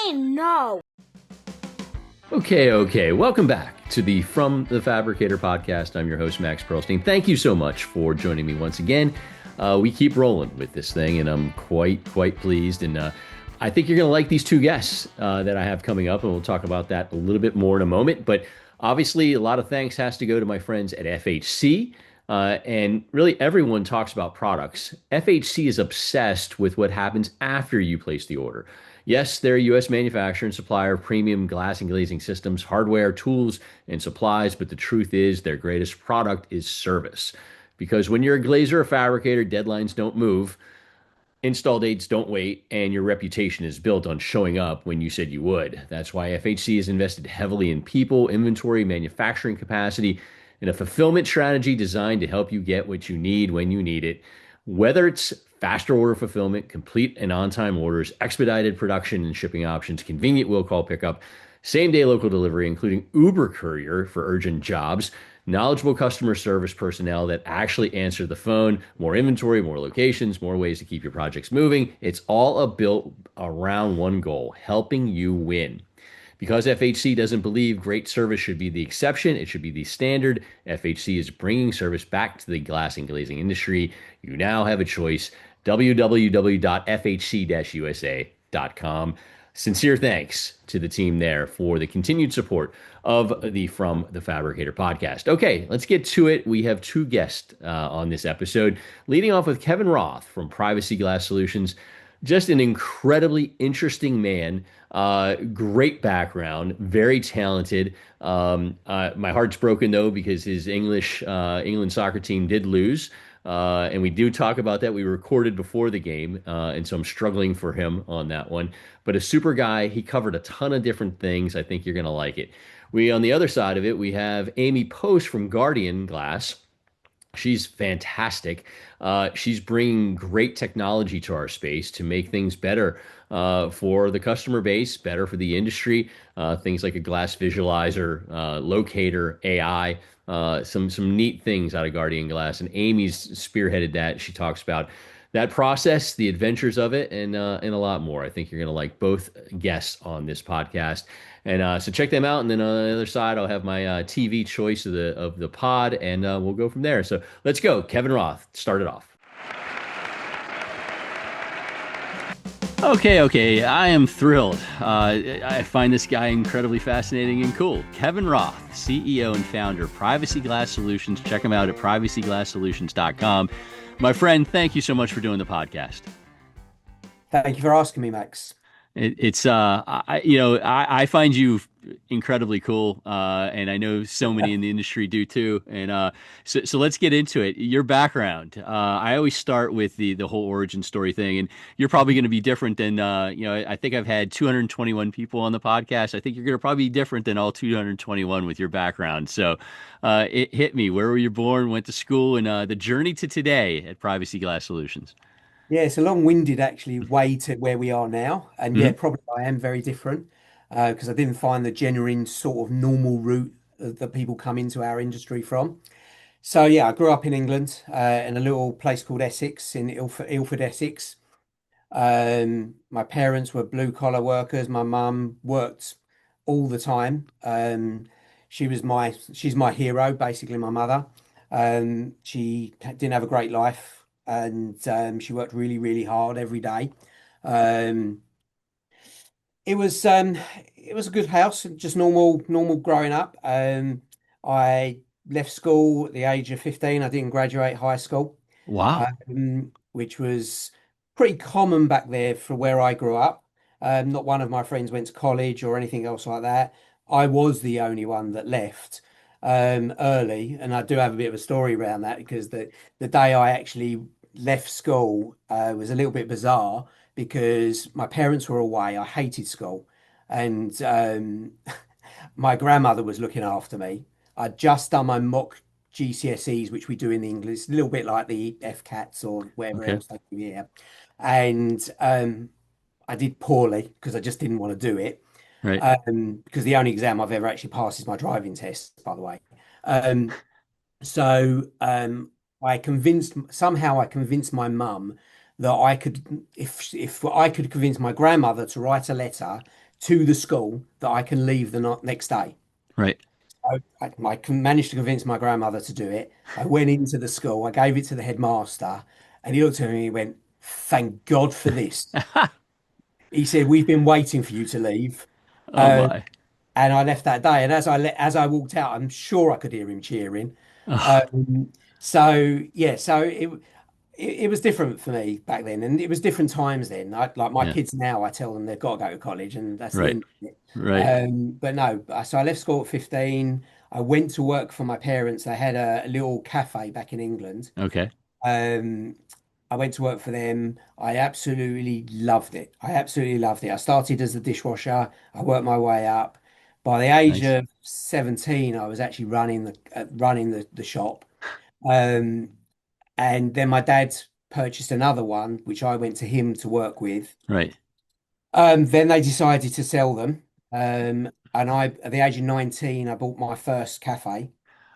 Fine, no. Okay. Welcome back to the From the Fabricator podcast. I'm your host, Max Pearlstein. Thank you so much for joining me once again. We keep rolling with this thing, and I'm quite pleased. And I think you're going to like these two guests that I have coming up, and we'll talk about that a little bit more in a moment. But obviously, a lot of thanks has to go to my friends at FHC. And really, everyone talks about products. FHC is obsessed with what happens after you place the order. Yes, they're a U.S. manufacturer and supplier of premium glass and glazing systems, hardware, tools, and supplies, but the truth is their greatest product is service. Because when you're a glazer or fabricator, deadlines don't move, install dates don't wait, and your reputation is built on showing up when you said you would. That's why FHC has invested heavily in people, inventory, manufacturing capacity, and a fulfillment strategy designed to help you get what you need when you need it. Whether it's faster order fulfillment, complete and on-time orders, expedited production and shipping options, convenient will call pickup, same-day local delivery, including Uber Courier for urgent jobs, knowledgeable customer service personnel that actually answer the phone, more inventory, more locations, more ways to keep your projects moving. It's all built around one goal, helping you win. Because FHC doesn't believe great service should be the exception, it should be the standard. FHC is bringing service back to the glass and glazing industry. You now have a choice. www.fhc-usa.com. Sincere thanks to the team there for the continued support of the From the Fabricator podcast. Okay, let's get to it. We have two guests on this episode, leading off with Kevin Roth from Privacy Glass Solutions. Just an incredibly interesting man, great background, very talented. My heart's broken though because his England soccer team did lose, and we do talk about that. We recorded before the game, and so I'm struggling for him on that one. But a super guy. He covered a ton of different things. I think you're gonna like it. On the other side of it, we have Amy Post from Guardian Glass. She's fantastic. She's bringing great technology to our space to make things better for the customer base, better for the industry. Things like a glass visualizer, locator, AI, some neat things out of Guardian Glass. And Amy's spearheaded that. She talks about that process, the adventures of it, and a lot more. I think you're going to like both guests on this podcast. And so check them out. And then on the other side, I'll have my TV choice of the pod, and we'll go from there. So let's go. Kevin Roth, start it off. Okay. I am thrilled. I find this guy incredibly fascinating and cool. Kevin Roth, CEO and founder of Privacy Glass Solutions. Check him out at privacyglasssolutions.com. My friend, thank you so much for doing the podcast. Thank you for asking me, Max. I find you incredibly cool, and I know so many in the industry do too. And so let's get into it. Your background. I always start with the whole origin story thing, and you're probably going to be different than I think I've had 221 people on the podcast. I think you're going to probably be different than all 221 with your background. So it hit me. Where were you born? Went to school, and the journey to today at Privacy Glass Solutions. Yeah, it's a long-winded actually way to where we are now. And yeah, Mhm. probably I am very different because I didn't find the genuine sort of normal route that people come into our industry from. So yeah, I grew up in England in a little place called Essex in Ilford, Essex. My parents were blue-collar workers. My mum worked all the time. She's my hero, basically my mother. She didn't have a great life and she worked really, really hard every day. Um, it was um, it was a good house, just normal growing up. I left school at the age of 15. I didn't graduate high school, Wow. which was pretty common back there for where I grew up. Not one of my friends went to college or anything else like that. I was the only one that left early, and I do have a bit of a story around that because the day I actually left school was a little bit bizarre because my parents were away. I hated school, and my grandmother was looking after me. I'd just done my mock GCSEs, which we do in English, a little bit like the FCATs or whatever Okay. else they do here. And I did poorly because I just didn't want to do it. Right. Because the only exam I've ever actually passed is my driving test, by the way. Um, so I convinced my mum that I could, if I could convince my grandmother to write a letter to the school that I can leave the next day. Right. I managed to convince my grandmother to do it. I went into the school, I gave it to the headmaster, and he looked at me and he went, "Thank God for this." He said, "We've been waiting for you to leave." Oh Um, my. and I left that day. And as I walked out, I'm sure I could hear him cheering. Oh, So yeah, it was different for me back then, and it was different times then. Like my yeah. kids now, I tell them they've got to go to college, and that's the Right. end of it. Right. But no, so I left school at 15. I went to work for my parents. They had a little cafe back in England. Okay. Um, I went to work for them. I absolutely loved it. I absolutely loved it. I started as a dishwasher. I worked my way up. By the age Nice. of 17, I was actually running the shop. Um, and then my dad purchased another one, which I went to him to work with. Right. Then they decided to sell them. And at the age of 19, I bought my first cafe,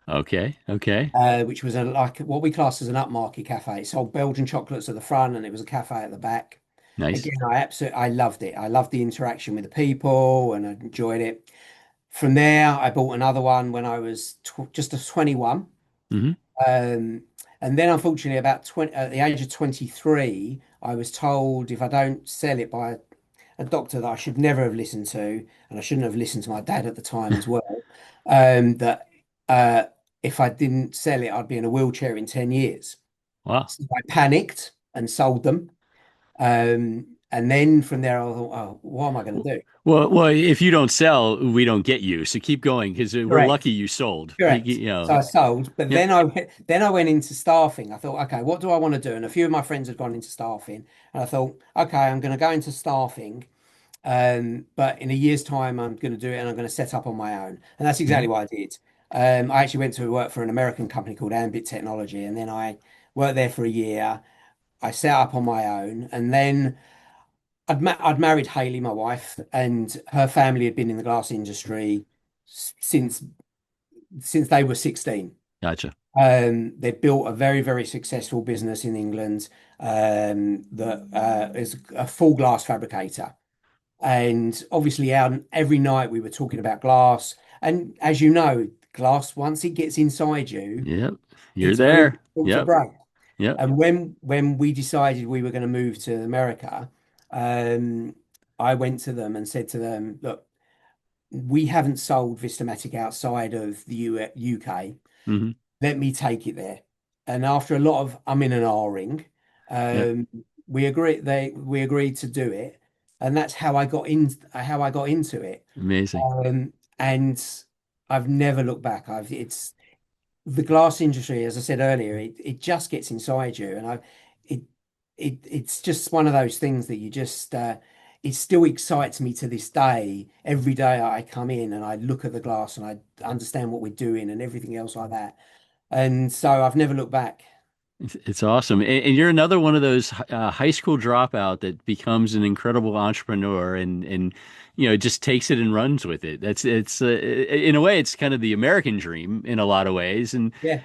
Okay. Okay. which was like what we class as an upmarket cafe. It sold Belgian chocolates at the front, and it was a cafe at the back. Nice. Again, I loved it. I loved the interaction with the people, and I enjoyed it. From there, I bought another one when I was tw just a 21. Hmm. Um, and then, unfortunately, about 20, at the age of 23, I was told if I don't sell it by a doctor that I should never have listened to, and I shouldn't have listened to my dad at the time as well, that uh, if I didn't sell it, I'd be in a wheelchair in 10 years. Wow. So I panicked and sold them. And then from there, I thought, oh, what am I going to do? Well, if you don't sell, we don't get you. So keep going because we're Correct. lucky you sold. Correct. So I sold, but Yep. then I went into staffing. I thought, okay, what do I want to do? And a few of my friends had gone into staffing, and I thought, okay, I'm going to go into staffing. But in a year's time, I'm going to do it, and I'm going to set up on my own. And that's Hmm. exactly what I did. I actually went to work for an American company called Ambit Technology, and then I worked there for a year. I set up on my own, and then I'd married Haley, my wife, and her family had been in the glass industry since they were 16. Gotcha. They'd built a very, very successful business in England that is a full glass fabricator. And obviously, every night we were talking about glass. And as you know, glass, once it gets inside you, Yep. You're it's really there. difficult to Yep. break. Yep. And when we decided we were going to move to America, um, I went to them and said to them, look, we haven't sold Vistamatic outside of the UK. Hmm. Let me take it there. And after a lot of I'm in an R-ring, Yep. um, we agreed to do it. And that's how I got into it. Amazing. And I've never looked back. I've it's the glass industry, as I said earlier, it just gets inside you, and it it's just one of those things that you just it still excites me to this day. Every day I come in and I look at the glass and I understand what we're doing and everything else like that, and so I've never looked back. It's awesome. And you're another one of those high school dropout that becomes an incredible entrepreneur and just takes it and runs with it. It's in a way it's kind of the American dream in a lot of ways. And Yeah.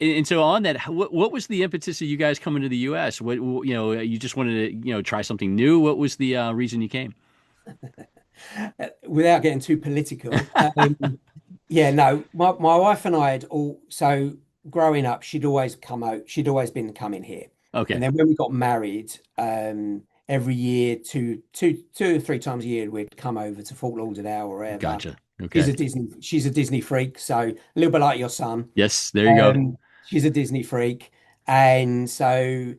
and so on that, what was the impetus of you guys coming to the US? What you just wanted to try something new? What was the reason you came? Without getting too political, yeah, no, my wife and I had all so growing up, she'd always been coming here. And Okay, then when we got married, every year, two or three times a year, we'd come over to Fort Lauderdale or wherever. gotcha. Okay, She's a Disney freak, so a little bit like your son. yes, there you go. She's a Disney freak. And so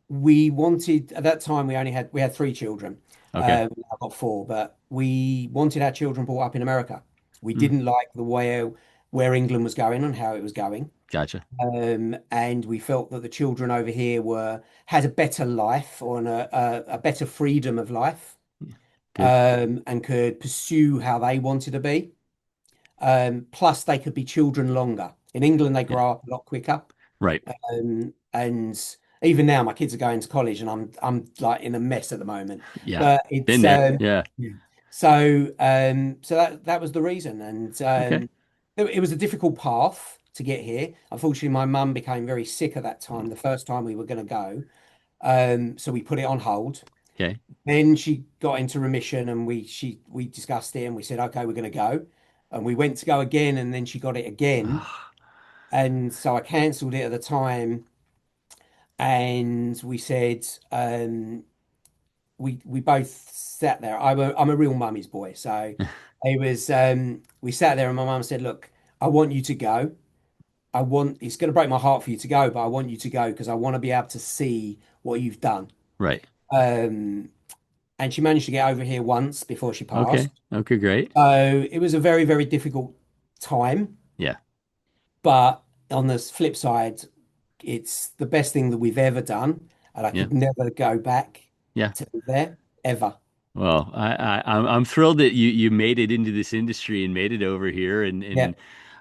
we wanted at that time we had three children. Okay, I've got four, but we wanted our children brought up in America. We mm, didn't like the way where England was going and how it was going. gotcha. And we felt that the children over here were had a better life or a better freedom of life, Good. and could pursue how they wanted to be. Plus, they could be children longer. In England, they Yeah, grow up a lot quicker. right. And even now, my kids are going to college, and I'm like in a mess at the moment. Yeah, But been it's there. Yeah. yeah. So that was the reason, and Okay. it was a difficult path to get here. Unfortunately, my mum became very sick at that time. The first time we were going to go, so we put it on hold. Okay. Then she got into remission, and we discussed it, and we said, okay, we're going to go. And we went to go again, and then she got it again. And so I cancelled it at the time, and we said, we both sat there. I'm a real mummy's boy, so it was we sat there, and my mum said, "Look, I want you to go. It's going to break my heart for you to go, but I want you to go because I want to be able to see what you've done." Right. Um, and she managed to get over here once before she Okay. passed. Okay, great. So it was a very, very difficult time, Yeah. but on the flip side, it's the best thing that we've ever done, and I Yeah. could never go back Yeah. to there ever. Well, I'm thrilled that you made it into this industry and made it over here. Yeah,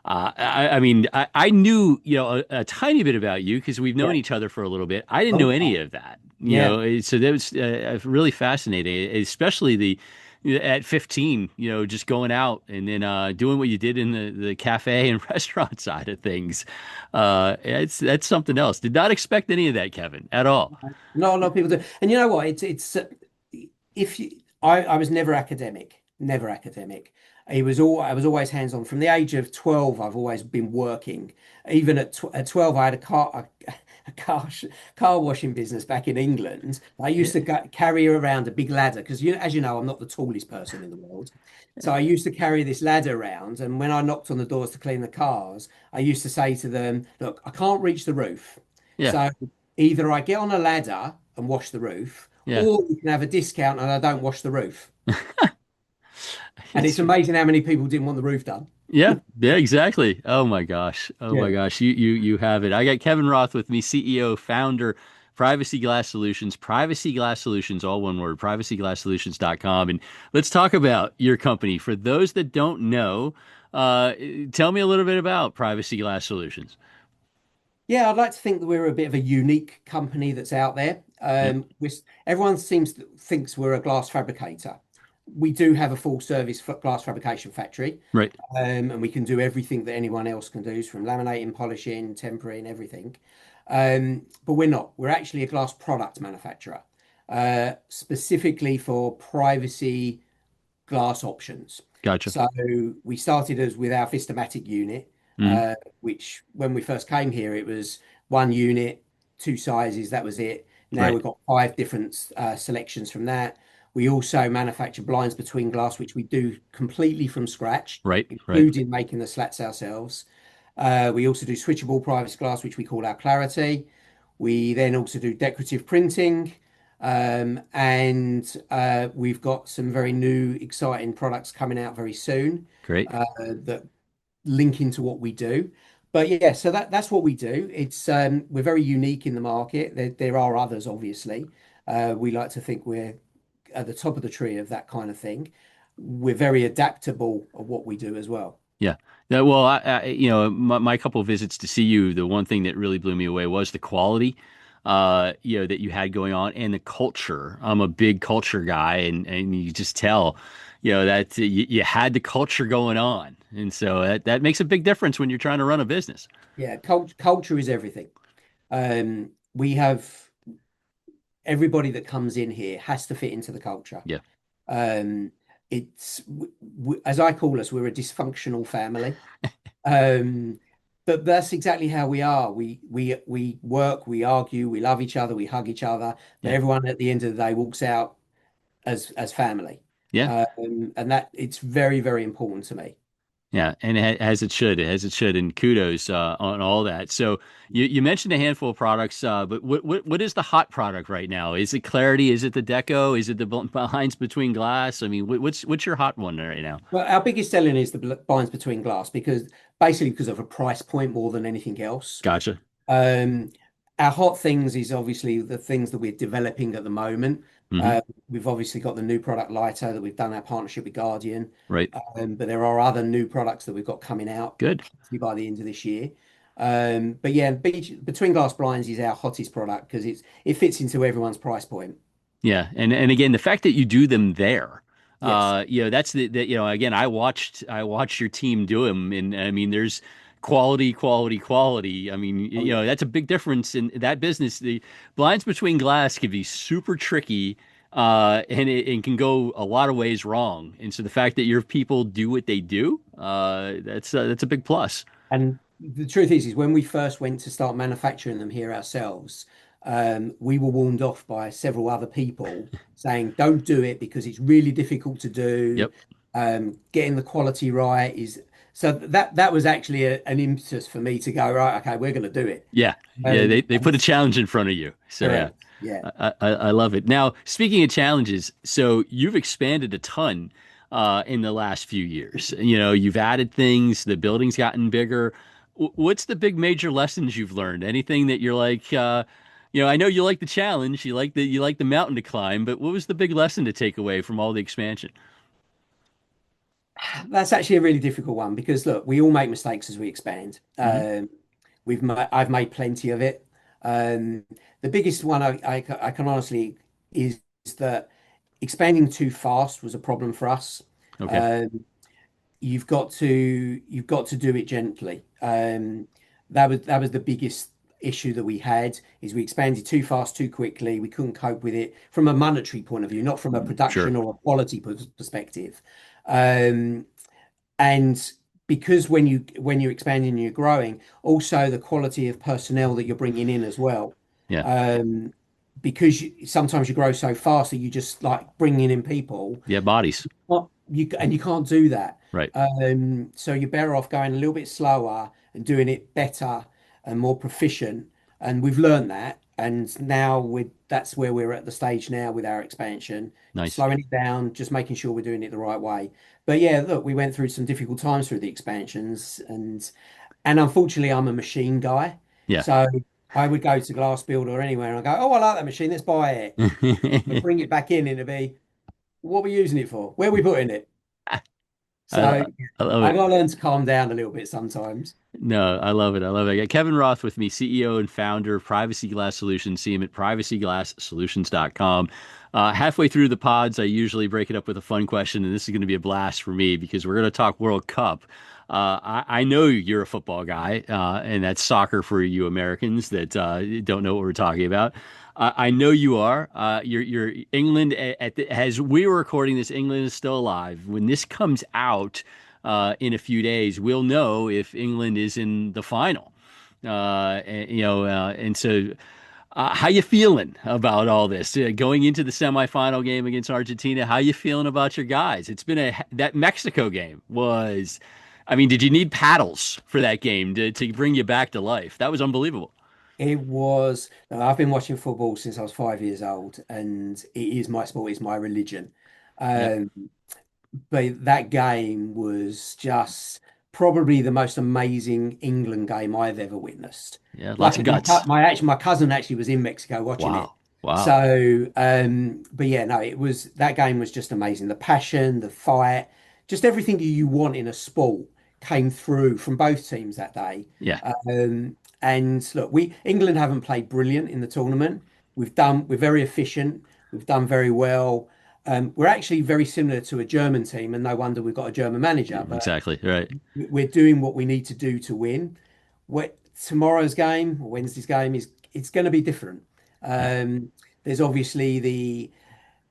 I mean, I knew, a tiny bit about you because we've known yeah, each other for a little bit. I didn't know long any time. of that, Yeah. so that was really fascinating, especially at 15, just going out and then doing what you did in the cafe and restaurant side of things. That's something else. Did not expect any of that, Kevin, at all. Not a lot of people do. And you know what? It's if you I was never academic, never academic. I was always hands-on. From the age of 12, I've always been working. Even at 12, I had a car washing business back in England. I used Yeah. to carry around a big ladder because as you know, I'm not the tallest person in the world. So I used to carry this ladder around, and when I knocked on the doors to clean the cars, I used to say to them, "Look, I can't reach the roof. Yeah. So either I get on a ladder and wash the roof, Yeah. or you can have a discount and I don't wash the roof." And it's It's amazing how many people didn't want the roof done. Yeah, yeah, exactly. Oh my gosh. Oh my Yeah. gosh. You have it. I got Kevin Roth with me, CEO, founder, Privacy Glass Solutions, Privacy Glass Solutions, all one word, privacyglasssolutions.com. And let's talk about your company. For those that don't know, uh, tell me a little bit about Privacy Glass Solutions. Yeah, I'd like to think that we're a bit of a unique company that's out there. Yeah, Everyone thinks we're a glass fabricator. We do have a full service glass fabrication factory, right, and we can do everything that anyone else can do, from laminating, polishing, tempering, everything. But we're not. We're actually a glass product manufacturer, specifically for privacy glass options. gotcha. So we started as with our Vistamatic unit, Hmm. which when we first came here, it was one unit, two sizes, that was it. Now Right, we've got five different selections from that. We also manufacture blinds between glass, which we do completely from scratch, right, right, including making the slats ourselves. We also do switchable privacy glass, which we call our Clarity. We then also do decorative printing. And we've got some very new, exciting products coming out very soon great. that link into what we do. But yeah, so that's what we do. It's we're very unique in the market. There are others, obviously. We like to think we're at the top of the tree of that kind of thing. We're very adaptable at what we do as well. Yeah. Yeah, well, my couple of visits to see you, the one thing that really blew me away was the quality, that you had going on and the culture. I'm a big culture guy, and you just tell, that you had the culture going on, and so that makes a big difference when you're trying to run a business. Yeah, culture is everything. We have everybody that comes in here has to fit into the culture. Yeah. Um, it's as I call us, we're a dysfunctional family. Um, but that's exactly how we are. We work, we argue, we love each other, we hug each other, but Yeah. everyone at the end of the day walks out as family. Yeah. And that it's very, very important to me. Yeah, and as it should, and kudos on all that. So you mentioned a handful of products, but what is the hot product right now? Is it Clarity? Is it the Deco? Is it the blinds between glass? I mean, what's your hot one right now? Well, our biggest selling is the binds between glass because basically because of a price point more than anything else. Gotcha. Um, our hot things is obviously the things that we're developing at the moment. Hmm. We've obviously got the new product lighter that we've done our partnership with Guardian, Right. but there are other new products that we've got coming out Good. hopefully by the end of this year. But yeah, between glass blinds is our hottest product because it fits into everyone's price point. Yeah, and again, the fact that you do them there, Yes. that's again, I watched your team do them, and I mean, there's quality, quality, quality. I mean, Oh yeah. that's a big difference in that business. The blinds between glass can be super tricky, and it can go a lot of ways wrong. And so the fact that your people do what they do, that's a big plus. And the truth is when we first went to start manufacturing them here ourselves, we were warned off by several other people saying, don't do it because it's really difficult to do. Yep. Getting the quality right is so that was actually an impetus for me to go, right, okay, we're going to do it. Yeah. Yeah. They And put a challenge in front of you. So yeah. correct. Yeah. I love it. Now, speaking of challenges, so you've expanded a ton in the last few years. You know, you've added things, the building's gotten bigger. What's the big major lessons you've learned? Anything that you're like, I know you like the challenge, you like the mountain to climb, but what was the big lesson to take away from all the expansion? That's actually a really difficult one because look, we all make mistakes as we expand. Hmm. I've made plenty of it. Um, the biggest one I can honestly is that expanding too fast was a problem for us. Okay. Um, you've got to do it gently. That was the biggest issue that we had is we expanded too fast, too quickly. We couldn't cope with it from a monetary point of view, not from a Sure. production or a quality perspective. Um, and because when you're expanding and you're growing, also the quality of personnel that you're bringing in as well. Yeah. Um, because sometimes you grow so fast that you just like bringing in people, Yeah. Bodies. you can't do that. Right. So you're better off going a little bit slower and doing it better and more proficient. And we've learned that. And now that's where we're at the stage now with our expansion, Nice. slowing it down, just making sure we're doing it the right way. But yeah, look, we went through some difficult times through the expansions and unfortunately I'm a machine guy. Yeah. So I would go to GlassBuild or anywhere and I go, oh, I like that machine, let's buy it. And bring it back in and it'd be, what are we using it for? Where are we putting it? I, So I love I it. got to learn to calm down a little bit sometimes. No, I love it. I love it. I got Kevin Roth with me, CEO and founder of Privacy Glass Solutions. See him at privacyglasssolutions.com. Halfway through the pods, I usually break it up with a fun question, and this is going to be a blast for me because we're going to talk World Cup. I know you're a football guy, and that's soccer for you Americans that don't know what we're talking about. I know you are. You're England as we were recording this. England is still alive. When this comes out in a few days, we'll know if England is in the final. And so how you feeling about all this? Going into the semifinal game against Argentina, how you feeling about your guys? It's been that Mexico game was, I mean, did you need paddles for that game to bring you back to life? That was unbelievable. It was, I've been watching football since I was 5 years old, and it is my sport, it's my religion. Yeah, Um, but that game was just probably the most amazing England game I've ever witnessed. yeah, lots of Luckily, guts. my cousin actually was in Mexico watching it. Wow, wow. So, but yeah, no, that game was just amazing. The passion, the fight, just everything you want in a sport came through from both teams that day. Yeah, And look, England haven't played brilliant in the tournament. We're very efficient. We've done very well. We're actually very similar to a German team, and no wonder we've got a German manager. But exactly. Right. we're doing what we need to do to win. Tomorrow's game, or Wednesday's game, it's going to be different. Yeah. There's obviously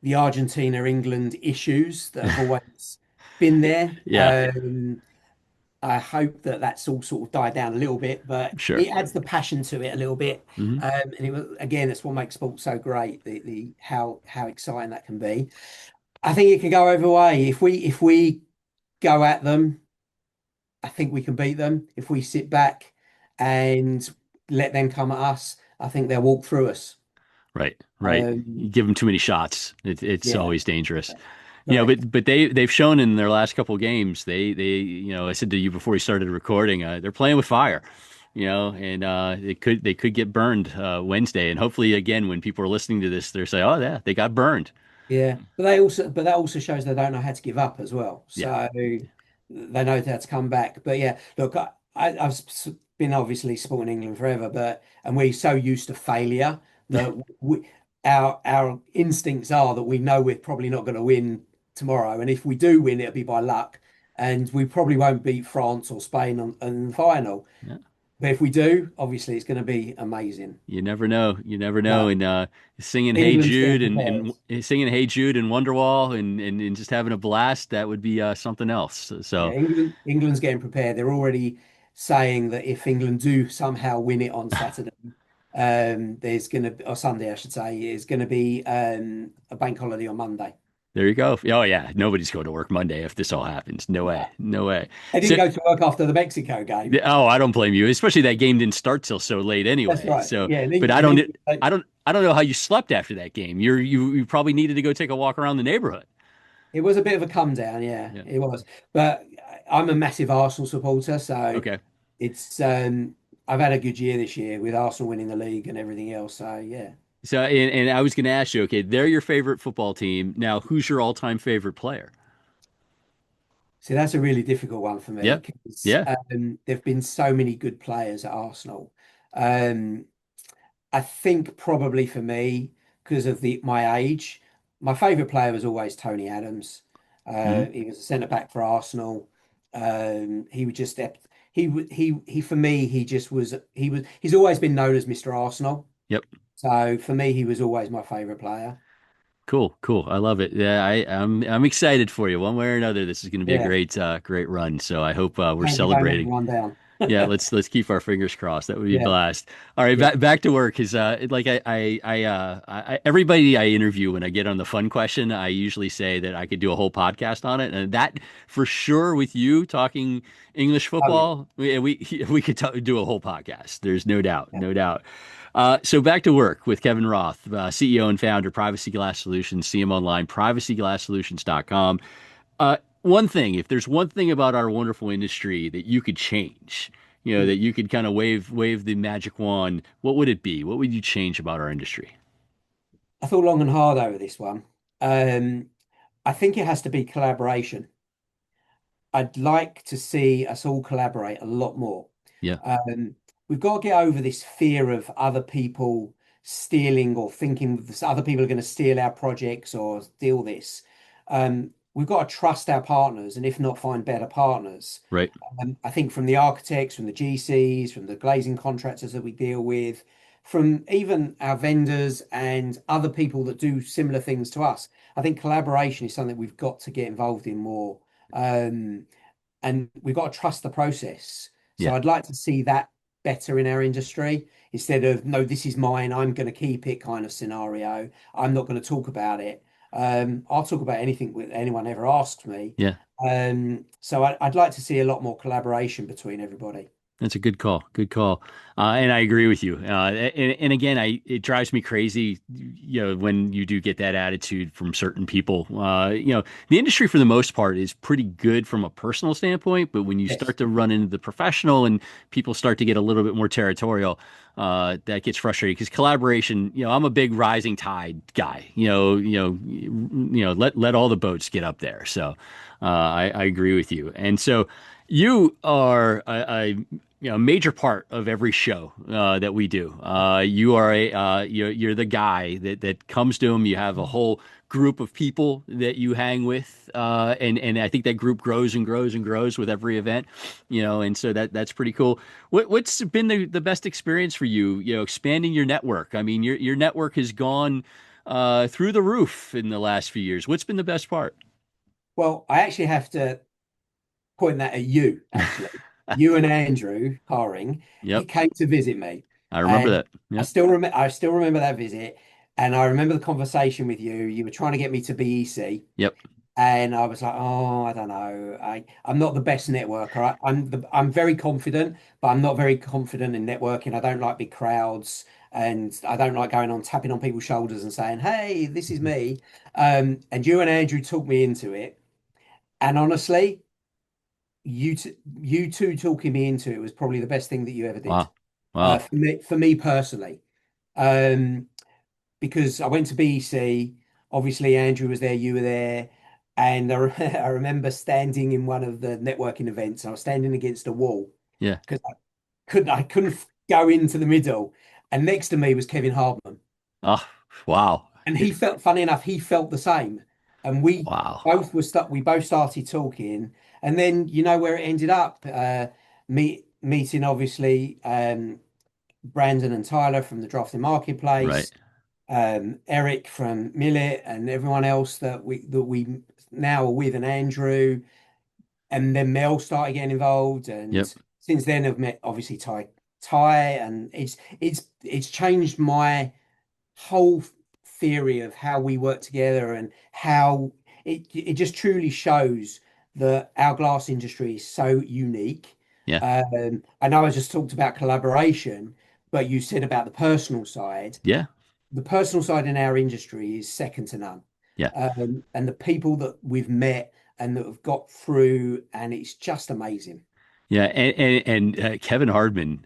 the Argentina England issues that have always been there. Yeah, I hope that that's all sort of died down a little bit, but sure. it adds the passion to it a little bit. Hmm. And again, it's what makes sports so great. The how exciting that can be. I think it can go either way. If we go at them, I think we can beat them. If we sit back and let them come at us, I think they'll walk through us. Right, right. Um, You give them too many shots. It's yeah, always dangerous. correct. But they've shown in their last couple games I said to you before we started recording, they're playing with fire, and they could get burned Wednesday, and hopefully again when people are listening to this, they're saying, oh yeah, they got burned. Yeah, but that also shows they don't know how to give up as well. Yeah, So they know how to come back. But yeah, look, I've been obviously supporting England forever, and we're so used to failure that our instincts are that we know we're probably not going to win tomorrow, and if we do win, it'll be by luck, and we probably won't beat France or Spain in the final. yeah, But if we do, obviously it's going to be amazing. You never know. You never know. No, And singing "Hey England's getting Jude" prepared. and singing "Hey Jude" and Wonderwall and just having a blast, that would be something else. Yeah, So England's getting prepared. They're already saying that if England do somehow win it on Saturday, there's going to, or Sunday, I should say, is going to be a bank holiday on Monday. there you go. Oh yeah, nobody's going to work Monday if this all happens. No way. No, No way. they didn't So go to work after the Mexico game. oh, I don't blame you. Especially that game didn't start till so late That's anyway. right. So, Yeah, but England, I don't know how you slept after that game. You probably needed to go take a walk around the neighborhood. it was a bit of a come down. Yeah, Yeah. it was. But I'm a massive Arsenal supporter, so Okay. it's I've had a good year this year with Arsenal winning the league and everything else. So yeah. So, and I was going to ask you, okay, they're your favorite football team. Now, who's your all-time favorite player? See, that's a really difficult one for me Yep. because Yeah. there've been so many good players at Arsenal. Um, I think probably for me, because of the my age, my favourite player was always Tony Adams. Hmm. He was a centre back for Arsenal. He would just he for me he's always been known as Mr. Arsenal. Yep. So for me, he was always my favourite player. Cool. Cool. I love it. Yeah, I'm excited for you. One way or another, this is going to be a Yeah, great run. So I hope we're thank you. Don't let me celebrating. run down. Yeah, let's keep our fingers crossed. That would be a Yeah, blast. All right, yeah, back to work. Because like everybody I interview when I get on the fun question, I usually say that I could do a whole podcast on it, and that for sure with you talking English oh yeah, football, we could do a whole podcast. There's no doubt, yeah. no doubt. So back to work with Kevin Roth, CEO and founder, Privacy Glass Solutions. See him online, privacyglasssolutions.com. One thing, if there's one thing about our wonderful industry that you could change, Mm. that you could kind of wave the magic wand, what would it be? What would you change about our industry? I thought long and hard over this one. Um, I think it has to be collaboration. I'd like to see us all collaborate a lot more. Yeah. Um, we've got to get over this fear of other people stealing or thinking that other people are going to steal our projects or steal this. We've got to trust our partners, and if not, find better partners. Right. I think from the architects, from the GCs, from the glazing contractors that we deal with, from even our vendors and other people that do similar things to us. I think collaboration is something we've got to get involved in more. Um, and we've got to trust the process. So Yeah. I'd like to see that better in our industry instead of, no, this is mine, I'm going to keep it kind of scenario. I'm not going to talk about it. I'll talk about anything with anyone ever asks me. Yeah. So I'd like to see a lot more collaboration between everybody. That's a good call. Good call. And I agree with you. And again, it drives me crazy, when you do get that attitude from certain people. The industry for the most part is pretty good from a personal standpoint, but when you Yes. start to run into the professional and people start to get a little bit more territorial, that gets frustrating because collaboration, I'm a big rising tide guy. Let all the boats get up there. So I agree with you. And so you are a major part of every show that we do. You are you're the guy that comes to them. You have a whole group of people that you hang with, and I think that group grows and grows and grows with every event. And so that's pretty cool. What's been the best experience for you? Expanding your network. I mean, your network has gone through the roof in the last few years. What's been the best part? Well, I actually have to point that at you, actually. You and Andrew Carring, he Yep, came to visit me. I remember And that. Yep, I still remember that visit. And I remember the conversation with you. You were trying to get me to BEC. yep, And I was like, oh, I don't know. I'm not the best networker. I'm very confident, but I'm not very confident in networking. I don't like big crowds and I don't like going on tapping on people's shoulders and saying, hey, this is me. And you and Andrew talked me into it. And honestly, you two talking me into it was probably the best thing that you ever did. wow, wow, For me personally. Um, because I went to BEC. Obviously, Andrew was there, you were there, and I remember standing in one of the networking events. I was standing against a wall yeah. because I couldn't go into the middle, and next to me was Kevin Hardman, Oh, wow. and he felt funny enough. He felt the same, and we Wow. both were stuck. We both started talking, and then you know where it ended up. Me. meeting obviously Brandon and Tyler from the Drafting Right. Marketplace, Eric from Millet, and everyone else that we now are with, and Andrew, and then Mel started getting involved, Yep. and since then I've met obviously Ty, and it's changed my whole theory of how we work together and how it just truly shows that our glass industry is so unique. Yeah. I know I just talked about collaboration, but you said about the personal side. Yeah. The personal side in our industry is second to none. Yeah. And the people that we've met and that have got through, and it's just amazing. Yeah, and Kevin Hardman,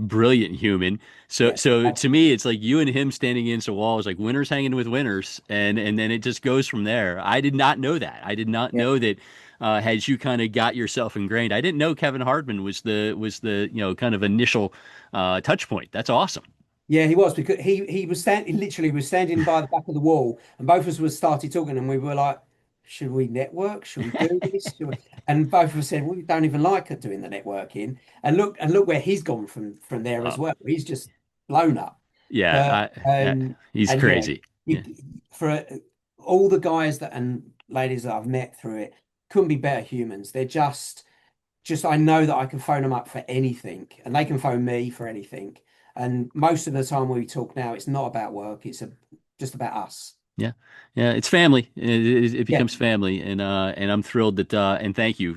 brilliant human. So Yeah. so to me, it's like you and him standing against a wall is like winners hanging with winners, and then it just goes from there. I did not know that. I did not Yeah. know that. As you kind of got yourself ingrained, I didn't know Kevin Hardman was the kind of initial touch point. That's awesome. Yeah, he was because he was standing literally was standing by the back of the wall, and both of us was started talking, and we were like, "Should we network? Should we do this?" And both of us said, "We don't even like it doing the networking." And look where he's gone from there Uh, as well. He's just blown up. But yeah, he's and yeah, crazy. Yeah, you, for all the guys that and ladies that I've met through it, couldn't be better humans. They're just I know that I can phone them up for anything, and they can phone me for anything. And most of the time when we talk now, it's not about work; just about us. yeah, yeah. It's family. It Yeah, becomes family, and I'm thrilled that and thank you.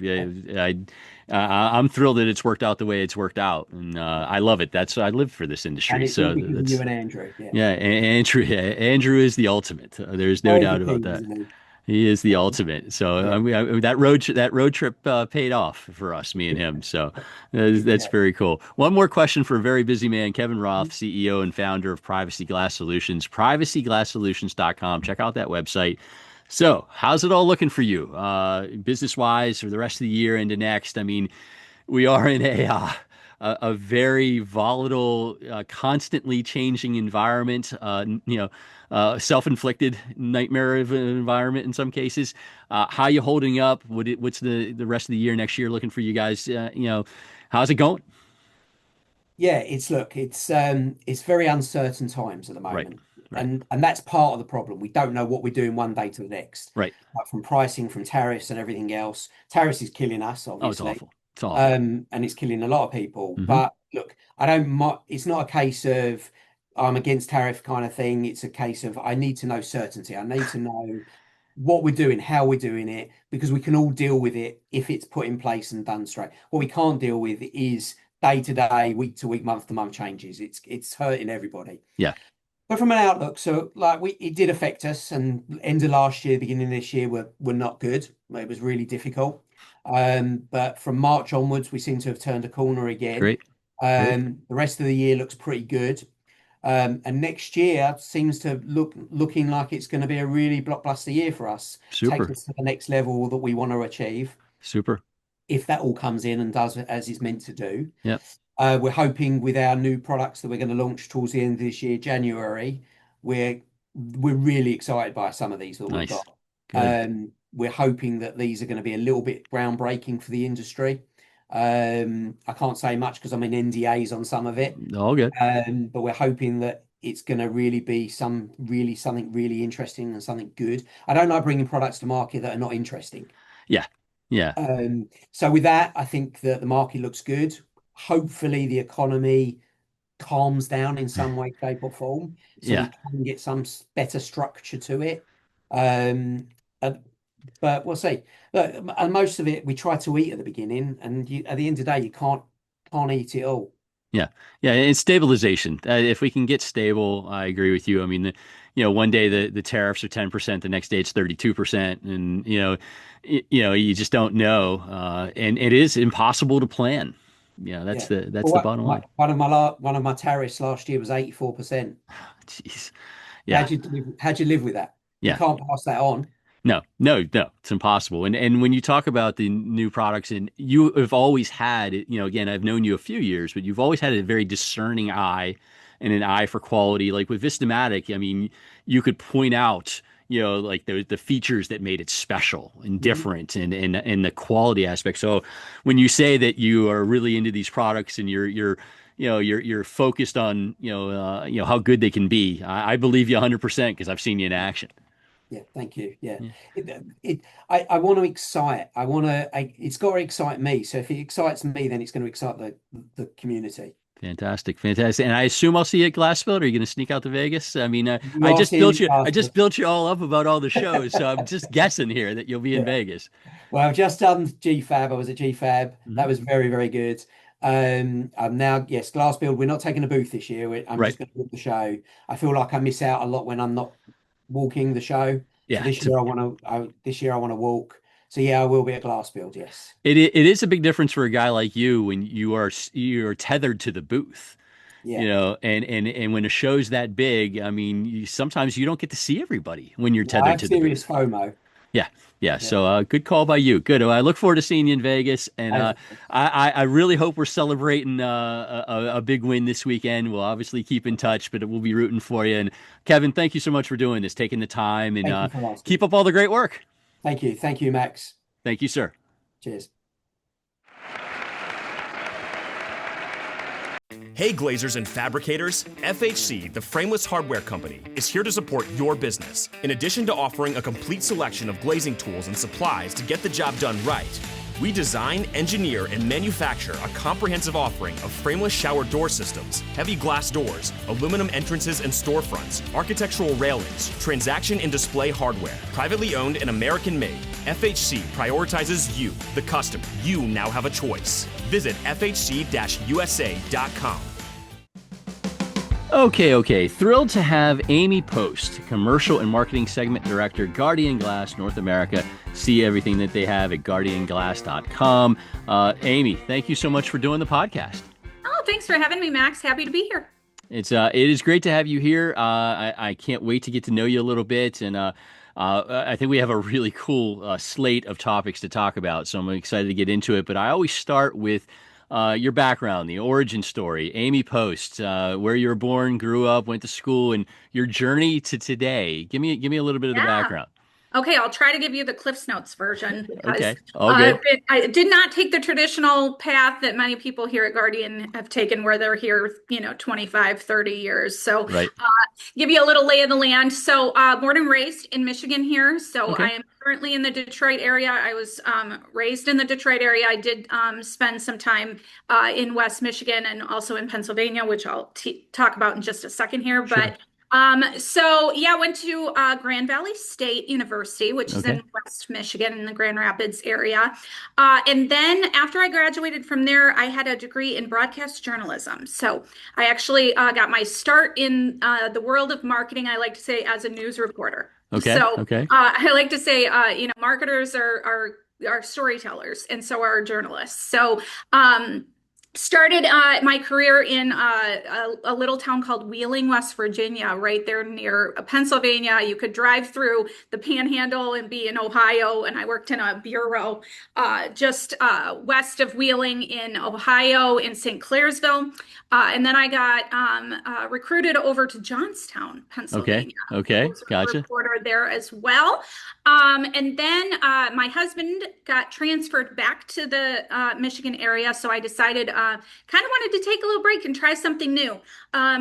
I'm thrilled that it's worked out the way it's worked out, and I love it. That's I live for this and industry, it's all so because of you that's and Andrew. Yeah, yeah. Andrew is the ultimate. There's no Boyd the doubt about king, that. isn't he? He is the ultimate. So Yeah, that road trip paid off for us, me and him. So that's yeah. very cool. One more question for a very busy man, Kevin Roth, CEO and founder of Privacy Glass Solutions, privacyglasssolutions.com. Check out that website. So, how's it all looking for you, business wise, for the rest of the year into next? I mean, we are in a very volatile, constantly changing environment. Self-inflicted nightmare of an environment in some cases. How you holding up? What's the rest of the year, next year looking for you guys? How's it going? Yeah, it's very uncertain times at the Right, moment. right, And that's part of the problem. We don't know what we're doing one day to the next. right. Like from pricing, from tariffs and everything else. Tariffs is killing us, Oh, it's obviously. awful. It's awful. And it's killing a lot of people. Hmm. But look, I don't it's not a case of I'm against tariff kind of thing. It's a case of I need to know certainty. I need to know what we're doing, how we're doing it, because we can all deal with it if it's put in place and done straight. What we can't deal with is day to day, week to week, month to month changes. It's hurting everybody. Yeah, But from an outlook, so like it did affect us, and end of last year, beginning of this year were not good. It was really difficult. But from March onwards, we seem to have turned a corner again. great, great, The rest of the year looks pretty good. And next year seems to looking like it's going to be a really blockbuster year for us. Takes super, us to the next level that we want to achieve. super. If that all comes in and does as it's meant to do. Yep, We're hoping with our new products that we're going to launch towards the end of this year, January, we're we're really excited by some of these that we've nice, got. good, We're hoping that these are going to be a little bit groundbreaking for the industry. I can't say much because I'm in NDAs on some of it, all good. but we're hoping that it's going to really be something really interesting and something good. I don't like bringing products to market that are not interesting. Yeah, yeah, So with that, I think that the market looks good. Hopefully, the economy calms down in some way, shape, or form, so yeah. we can get some better structure to it. Um, uh, but we'll see. Look, and most of it we try to eat at the beginning, and at the end of the day, you can't eat it all. Yeah, yeah, it's stabilization. If we can get stable, I agree with you. I mean, one day the tariffs are 10%, the next day it's 32%, and you just don't know, and it is impossible to plan. That's Yeah. that's But the bottom line. one of my tariffs last year was 84%. Jeez, yeah, How'd you live with that? You yeah. can't pass that on. No, no, no, it's impossible. And when you talk about the new products, and you have always had, again, I've known you a few years, but you've always had a very discerning eye and an eye for quality. Like with Vistamatic, I mean, you could point out, like the features that made it special and Mhm. different and the quality aspect. So when you say that you are really into these products and you're focused on, how good they can be, I believe you 100% because I've seen you in action. Yeah, thank you. Yeah. Yeah. I want to excite. It's got to excite me. So if it excites me, then it's going to excite the community. Fantastic, fantastic. And I assume I'll see you at GlassBuild. Are you going to sneak out to Vegas? I mean, You are seeing me I last. just built you all up about all the shows, so I'm just guessing here that you'll be in Yeah. Vegas. Well, I've just done GFAB. I was at GFAB. Hmm. That was very, very good. I'm now, yes, Glass Build. We're not taking a booth this year. I'm Right. just going to book the show. I feel like I miss out a lot when I'm not walking the show. So Yeah. this year I want to walk. So yeah, I will be at Glass Build. Yes. It is a big difference for a guy like you when you're tethered to the booth, Yeah. and when a show's that big, I mean, sometimes you don't get to see everybody when you're No, I tethered have to the serious booth. FOMO. Yeah, yeah. Yeah. So good call by you. Good. Well, I look forward to seeing you in Vegas, and As- I really hope we're celebrating a big win this weekend. We'll obviously keep in touch, but we'll be rooting for you. And Kevin, thank you so much for doing this, taking the time, and Thank you for keep asking. up all the great work. Thank you. Thank you, Max. Thank you, sir. Cheers. Hey Glazers and Fabricators, FHC, the frameless hardware company, is here to support your business. In addition to offering a complete selection of glazing tools and supplies to get the job done right, we design, engineer, and manufacture a comprehensive offering of frameless shower door systems, heavy glass doors, aluminum entrances and storefronts, architectural railings, transaction and display hardware. Privately owned and American made, FHC prioritizes you, the customer. You now have a choice. Visit fhc-usa.com. Okay. Thrilled to have Amy Post, Commercial and Marketing Segment Director, Guardian Glass North America. See everything that they have at guardianglass.com. Amy, thank you so much for doing the podcast. Oh, thanks for having me, Max. Happy to be here. It is great to have you here. I can't wait to get to know you a little bit, and I think we have a really cool slate of topics to talk about. So I'm excited to get into it. But I always start with your background, the origin story, Amy Post, where you were born, grew up, went to school, and your journey to today. Give me a little bit of the Yeah. background. Okay, I'll try to give you the Cliffs Notes version because Okay, all good. I did not take the traditional path that many people here at Guardian have taken where they're here, 25, 30 years. So, Right. give you a little lay of the land. So, born and raised in Michigan here. So, I Okay. am currently in the Detroit area. I was raised in the Detroit area. I did spend some time in West Michigan and also in Pennsylvania, which I'll talk about in just a second here. Sure. But so yeah, I went to Grand Valley State University, which is Okay. in West Michigan in the Grand Rapids area. And then after I graduated from there, I had a degree in broadcast journalism. So I actually got my start in the world of marketing, I like to say, as a news reporter. Okay. So Okay. I like to say, marketers are storytellers, and so are journalists. So started my career in a little town called Wheeling, West Virginia, right there near Pennsylvania. You could drive through the Panhandle and be in Ohio. And I worked in a bureau just west of Wheeling in Ohio in St. Clairsville. And then I got recruited over to Johnstown, Okay. Pennsylvania. I Okay. was a Gotcha. reporter there as well. And then my husband got transferred back to the Michigan area, so I decided kind of wanted to take a little break and try something new.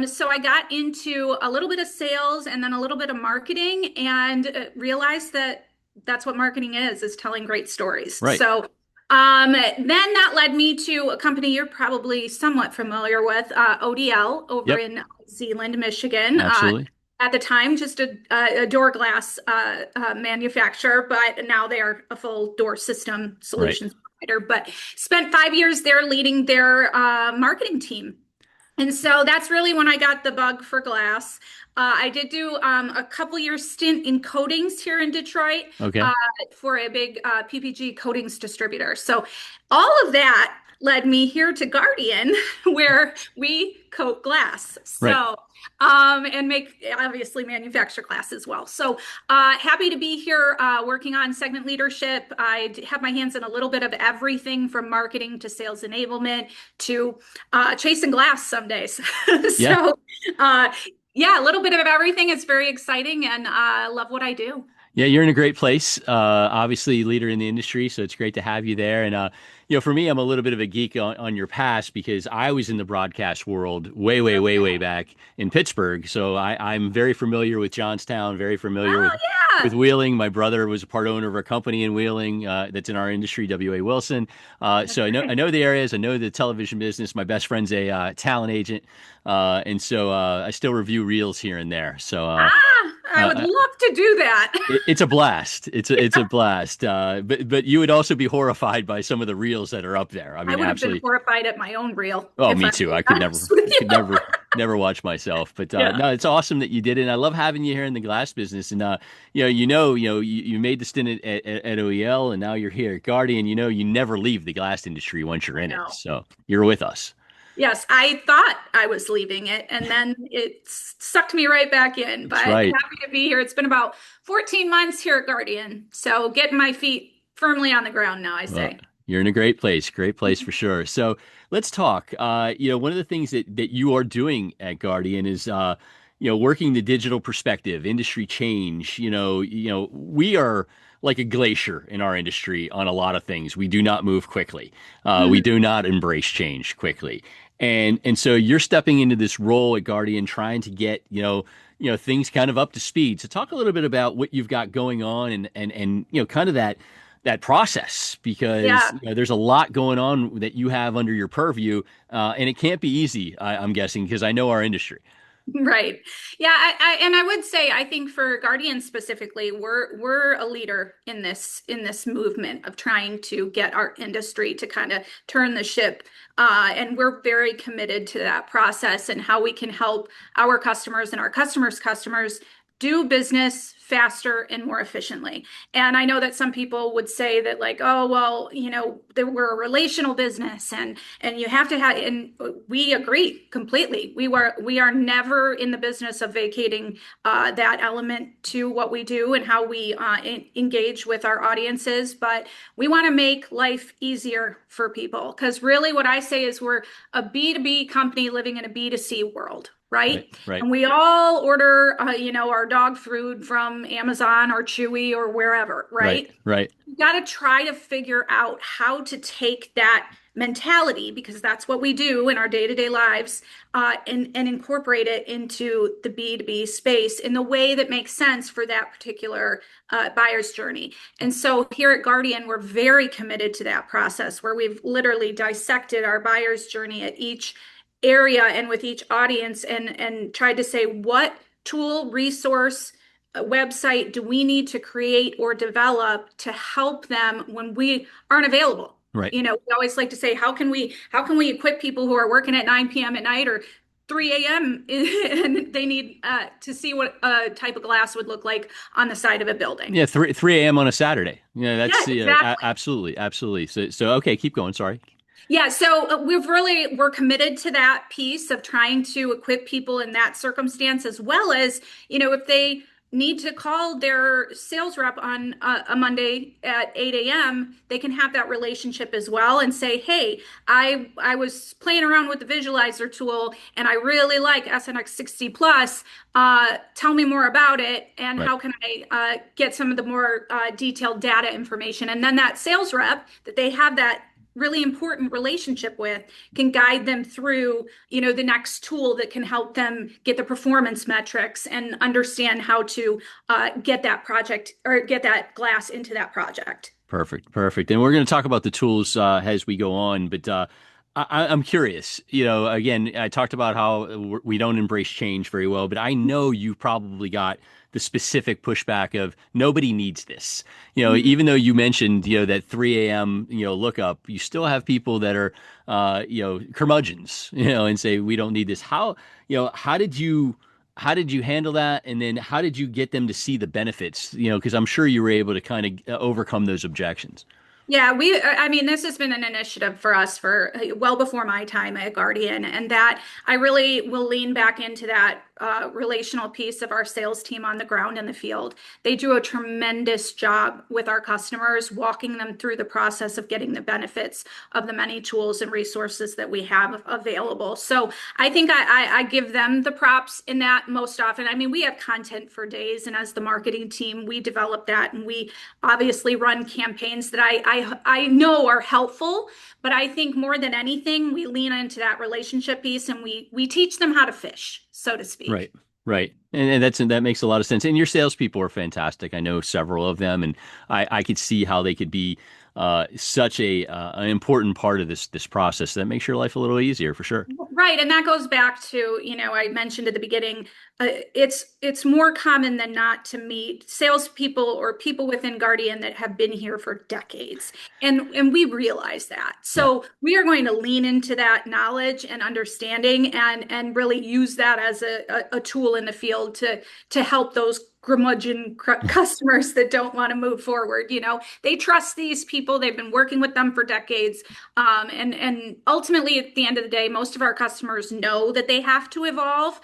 So I got into a little bit of sales and then a little bit of marketing, and realized that that's what marketing is telling great stories. Right. So then that led me to a company you're probably somewhat familiar with, ODL over Yep. in Zeeland, Michigan. Absolutely. At the time, just a door glass manufacturer, but now they are a full door system Right. solutions provider. But spent 5 years there leading their marketing team. And so that's really when I got the bug for glass. I did do a couple years stint in coatings here in Detroit Okay. uh, for a big PPG coatings distributor. So all of that led me here to Guardian, where we coat glass. Right. So and make obviously manufacture glass as well. So happy to be here working on segment leadership. Have my hands in a little bit of everything from marketing to sales enablement to chasing glass some days. Yeah. So uh, Yeah, a little bit of everything. It's very exciting, and I love what I do. Yeah, you're in a great place. Obviously, leader in the industry, so it's great to have you there. And for me, I'm a little bit of a geek on your past because I was in the broadcast world way, way, way, way back in Pittsburgh. So I'm very familiar with Johnstown, very familiar Oh with yeah. Wheeling. My brother was a part owner of a company in Wheeling that's in our industry, W.A. Wilson. That's So I right. know the areas. I know the television business. My best friend's a talent agent, and so I still review reels here and there. So. I would love to do that. It's a blast. It's a blast. But you would also be horrified by some of the reels that are up there. I I mean, would have been absolutely. horrified at my own reel, Oh, if me I'm too. being honest with Could you. never watch myself. But Yeah. no, it's awesome that you did it. And I love having you here in the glass business. And you made the stint at OEL, and now you're here at Guardian. You never leave the glass industry once you're I in it. know. So you're with us. Yes, I thought I was leaving it, and then it sucked me right back in. But That's right. happy to be here. It's been about 14 months here at Guardian, so getting my feet firmly on the ground now, I Well, say. you're in a great place for sure. So let's talk. One of the things that you are doing at Guardian is, working the digital perspective, industry change. We are like a glacier in our industry on a lot of things. We do not move quickly. We Mhm. do not embrace change quickly. And so you're stepping into this role at Guardian, trying to get, things kind of up to speed. So talk a little bit about what you've got going on and kind of that process because Yeah. there's a lot going on that you have under your purview, and it can't be easy. I'm guessing because I know our industry. Right. Yeah, and I would say I think for Guardian specifically, we're a leader in this movement of trying to get our industry to kind of turn the ship. And we're very committed to that process and how we can help our customers and our customers' customers do business faster and more efficiently. And I know that some people would say that like, oh, well, we're a relational business and you have to have, and we agree completely. We are never in the business of vacating that element to what we do and how we engage with our audiences, but we want to make life easier for people because really what I say is we're a B2B company living in a B2C world. Right, Right. right, And we all order, our dog food from Amazon or Chewy or wherever, right, right? right. You got to try to figure out how to take that mentality, because that's what we do in our day-to-day lives, and incorporate it into the B2B space in the way that makes sense for that particular buyer's journey. And so here at Guardian, we're very committed to that process where we've literally dissected our buyer's journey at each area and with each audience and tried to say what tool, resource, website do we need to create or develop to help them when we aren't available. Right. We always like to say how can we equip people who are working at 9 p.m. at night or 3 a.m. and they need to see what a type of glass would look like on the side of a building. Yeah, 3 a.m. on a Saturday. Yeah, Yeah, that's exactly. absolutely, absolutely. So okay, keep going. Sorry. Yeah, so we're committed to that piece of trying to equip people in that circumstance, as well as, if they need to call their sales rep on a Monday at 8 a.m., they can have that relationship as well and say, hey, I was playing around with the visualizer tool and I really like SNX 60 Plus. Tell me more about it and Right. how can I get some of the more detailed data information. And then that sales rep that they have that really important relationship with can guide them through the next tool that can help them get the performance metrics and understand how to get that project or get that glass into that project. Perfect, perfect. And we're going to talk about the tools as we go on, but I'm curious. Again, I talked about how we don't embrace change very well, but I know you probably got the specific pushback of nobody needs this. Mhm. Even though you mentioned that 3 a.m. Lookup, you still have people that are curmudgeons, and say we don't need this. How did you? How did you handle that? And then how did you get them to see the benefits? Because I'm sure you were able to kind of overcome those objections. Yeah, I mean, this has been an initiative for us for well before my time at Guardian, and that I really will lean back into that relational piece of our sales team on the ground in the field. They do a tremendous job with our customers, walking them through the process of getting the benefits of the many tools and resources that we have available. So I think I give them the props in that most often. I mean, we have content for days, and as the marketing team, we develop that, and we obviously run campaigns that I know are helpful. But I think more than anything, we lean into that relationship piece, and we teach them how to fish, so to speak. Right. Right. And that makes a lot of sense. And your salespeople are fantastic. I know several of them, and I could see how they could be such an important part of this process. That makes your life a little easier for sure. Right. And that goes back to, I mentioned at the beginning, it's more common than not to meet salespeople or people within Guardian that have been here for decades. And we realize that. So we are going to lean into that knowledge and understanding and really use that as a tool in the field to help those curmudgeon customers that don't want to move forward. They trust these people. They've been working with them for decades. And ultimately, at the end of the day, most of our customers know that they have to evolve.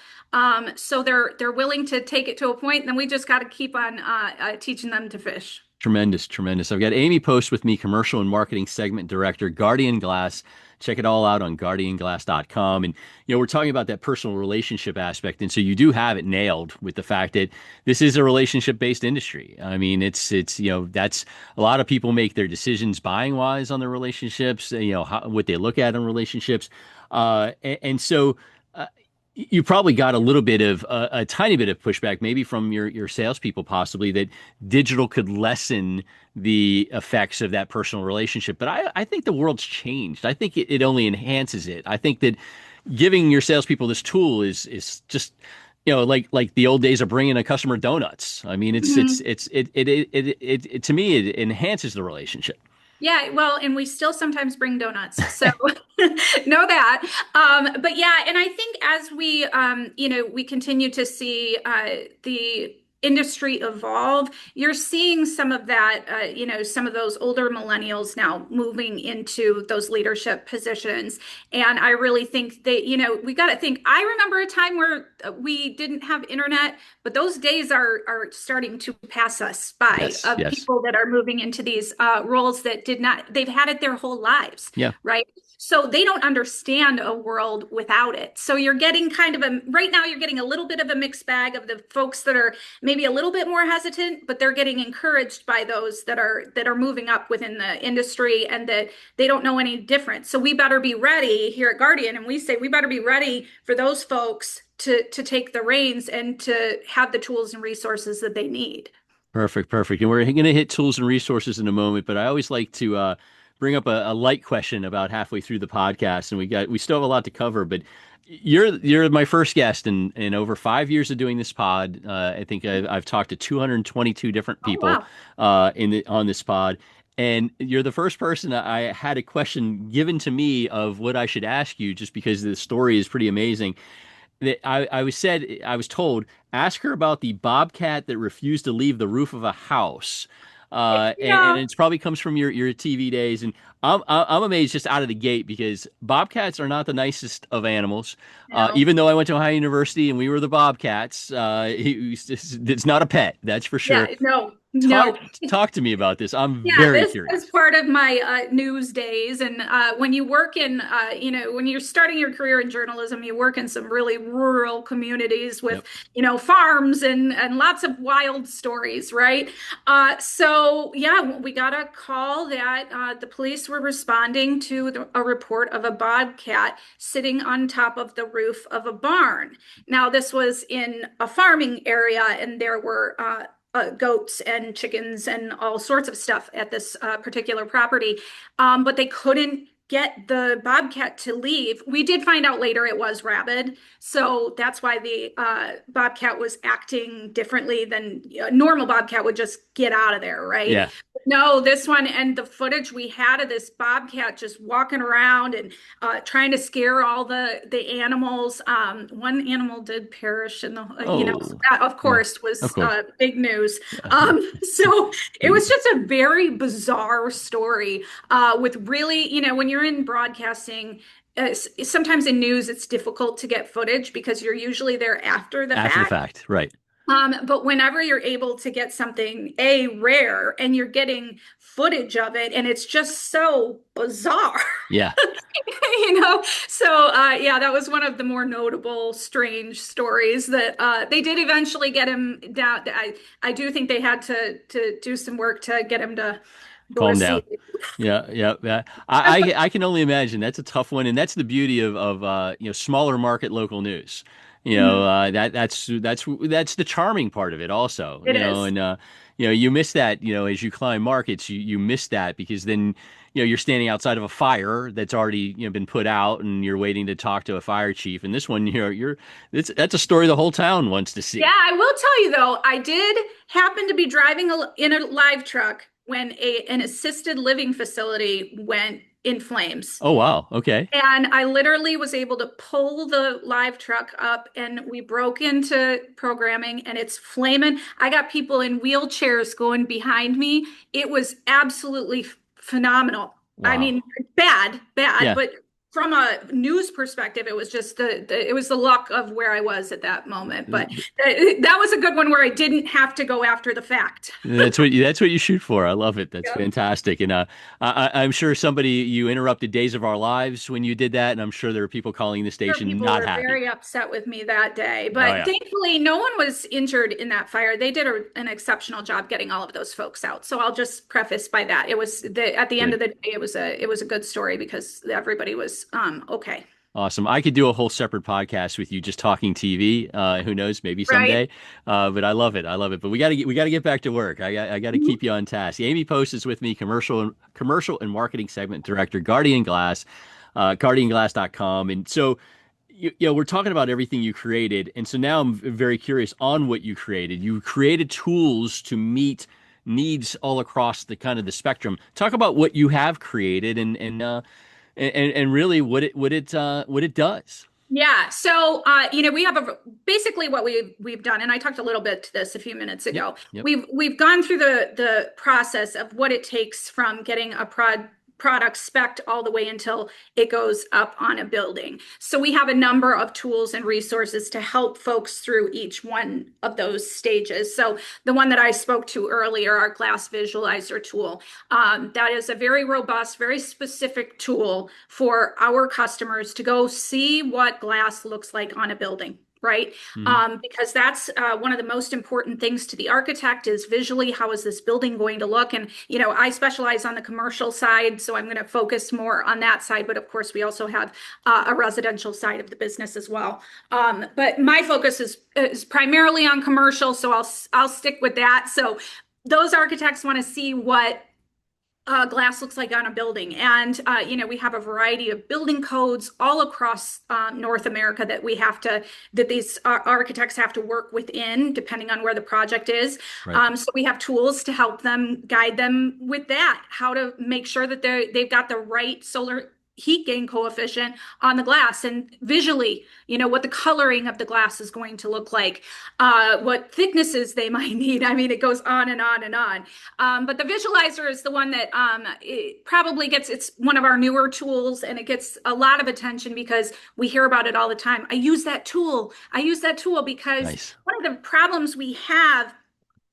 So they're willing to take it to a point, and then we just got to keep on teaching them to fish. Tremendous, tremendous. I've got Amy Post with me, Commercial and Marketing Segment Director, Guardian Glass. Check it all out on guardianglass.com. And, we're talking about that personal relationship aspect. And so you do have it nailed with the fact that this is a relationship-based industry. I mean, it's that's a lot of people make their decisions buying wise on their relationships, what they look at in relationships. And so you probably got a little bit of a tiny bit of pushback, maybe from your salespeople, possibly, that digital could lessen the effects of that personal relationship. But I think the world's changed. I think it only enhances it. I think that giving your salespeople this tool is just, like the old days of bringing a customer donuts. I mean, it's to me, it enhances the relationship. Yeah, well, and we still sometimes bring donuts, so know that. But yeah, and I think as we, we continue to see the industry evolve, you're seeing some of that, some of those older millennials now moving into those leadership positions. And I really think that, we got to think, I remember a time where we didn't have internet, but those days are starting to pass us by, of people that are moving into these roles that they've had it their whole lives. Yeah. Right. So they don't understand a world without it. So you're getting right now you're getting a little bit of a mixed bag of the folks that are maybe a little bit more hesitant, but they're getting encouraged by those that are moving up within the industry and that they don't know any different. So we better be ready here at Guardian. And we say we better be ready for those folks to take the reins and to have the tools and resources that they need. Perfect. And we're going to hit tools and resources in a moment, but I always like to bring up a light question about halfway through the podcast, and we still have a lot to cover. But you're my first guest in over 5 years of doing this pod. I think I've talked to 222 different people on this pod, and you're the first person I had a question given to me of what I should ask you, just because the story is pretty amazing. I was told, ask her about the bobcat that refused to leave the roof of a house. And it probably comes from your TV days, and I'm amazed just out of the gate, because bobcats are not the nicest of animals. No. Even though I went to Ohio University and we were the bobcats, it's not a pet, that's for sure. Yeah, Talk to me about this. I'm very curious. This is part of my news days. And when you work in, when you're starting your career in journalism, you work in some really rural communities with, farms and lots of wild stories, right? We got a call that the police were responding to a report of a bobcat sitting on top of the roof of a barn. Now, this was in a farming area, and there were goats and chickens and all sorts of stuff at this particular property. But they couldn't get the bobcat to leave. We did find out later it was rabid. So that's why the bobcat was acting differently than a normal bobcat would just get out of there, right? Yeah. No, this one, and the footage we had of this bobcat just walking around and trying to scare all the animals. One animal did perish, and that, of course, was big news. So it was just a very bizarre story with really, when you're you're in broadcasting, sometimes in news, it's difficult to get footage because you're usually there after the After the fact. fact, right. But whenever you're able to get something rare and you're getting footage of it and it's just so bizarre. Yeah. So yeah, that was one of the more notable strange stories that they did eventually get him down. I do think they had to do some work to get him to go to Calm down. sleep. Yeah. I can only imagine. That's a tough one, and that's the beauty of smaller market local news. Mhm. That's the charming part of it also. It is. And you miss that. As you climb markets, you miss that because then you're standing outside of a fire that's already been put out, and you're waiting to talk to a fire chief. And this one, that's a story the whole town wants to see. Yeah, I will tell you though, I did happen to be driving in a live truck when an assisted living facility went in flames. Oh wow. Okay. And I literally was able to pull the live truck up and we broke into programming and it's flaming. I got people in wheelchairs going behind me. It was absolutely phenomenal. I Wow. mean, bad, Yeah. but from a news perspective, it was just it was the luck of where I was at that moment. But that was a good one where I didn't have to go after the fact. That's what you shoot for. I love it. That's Yep. fantastic. And I'm sure you interrupted Days of Our Lives when you did that, and I'm sure there were people calling the Sure, station people not were happy. very upset with me that day, Oh but yeah, thankfully, no one was injured in that fire. They did an exceptional job getting all of those folks out. So I'll just preface by that. It was at the end good, of the day, it was a good story because everybody was okay. awesome. I could do a whole separate podcast with you just talking TV. Who knows? Maybe Right? someday. But I love it. I love it. But we got to get back to work. I got to Mhm. keep you on task. Amy Post is with me, commercial and marketing segment director, Guardian Glass, guardianglass.com. And so. We're talking about everything you created, and so now I'm very curious on what you created. You created tools to meet needs all across the kind of the spectrum. Talk about what you have created and really what it does. Yeah. So, we have basically what we've done, and I talked a little bit to this a few minutes Yep. ago. Yep. We've gone through the process of what it takes from getting a product spec'd all the way until it goes up on a building. So we have a number of tools and resources to help folks through each one of those stages. So the one that I spoke to earlier, our glass visualizer tool, that is a very robust, very specific tool for our customers to go see what glass looks like on a building. Right. Mhm. Because that's one of the most important things to the architect is visually, how is this building going to look? And, I specialize on the commercial side, so I'm going to focus more on that side. But of course, we also have a residential side of the business as well. But my focus is primarily on commercial, so I'll stick with that. So those architects want to see what glass looks like on a building. And, we have a variety of building codes all across North America that these architects have to work within, depending on where the project is. Right. So we have tools to help them guide them with that, how to make sure that they've got the right solar heat gain coefficient on the glass and visually, what the coloring of the glass is going to look like, what thicknesses they might need. I mean, it goes on and on and on. But the visualizer is the one that it's one of our newer tools and it gets a lot of attention because we hear about it all the time. I use that tool because Nice. one of the problems we have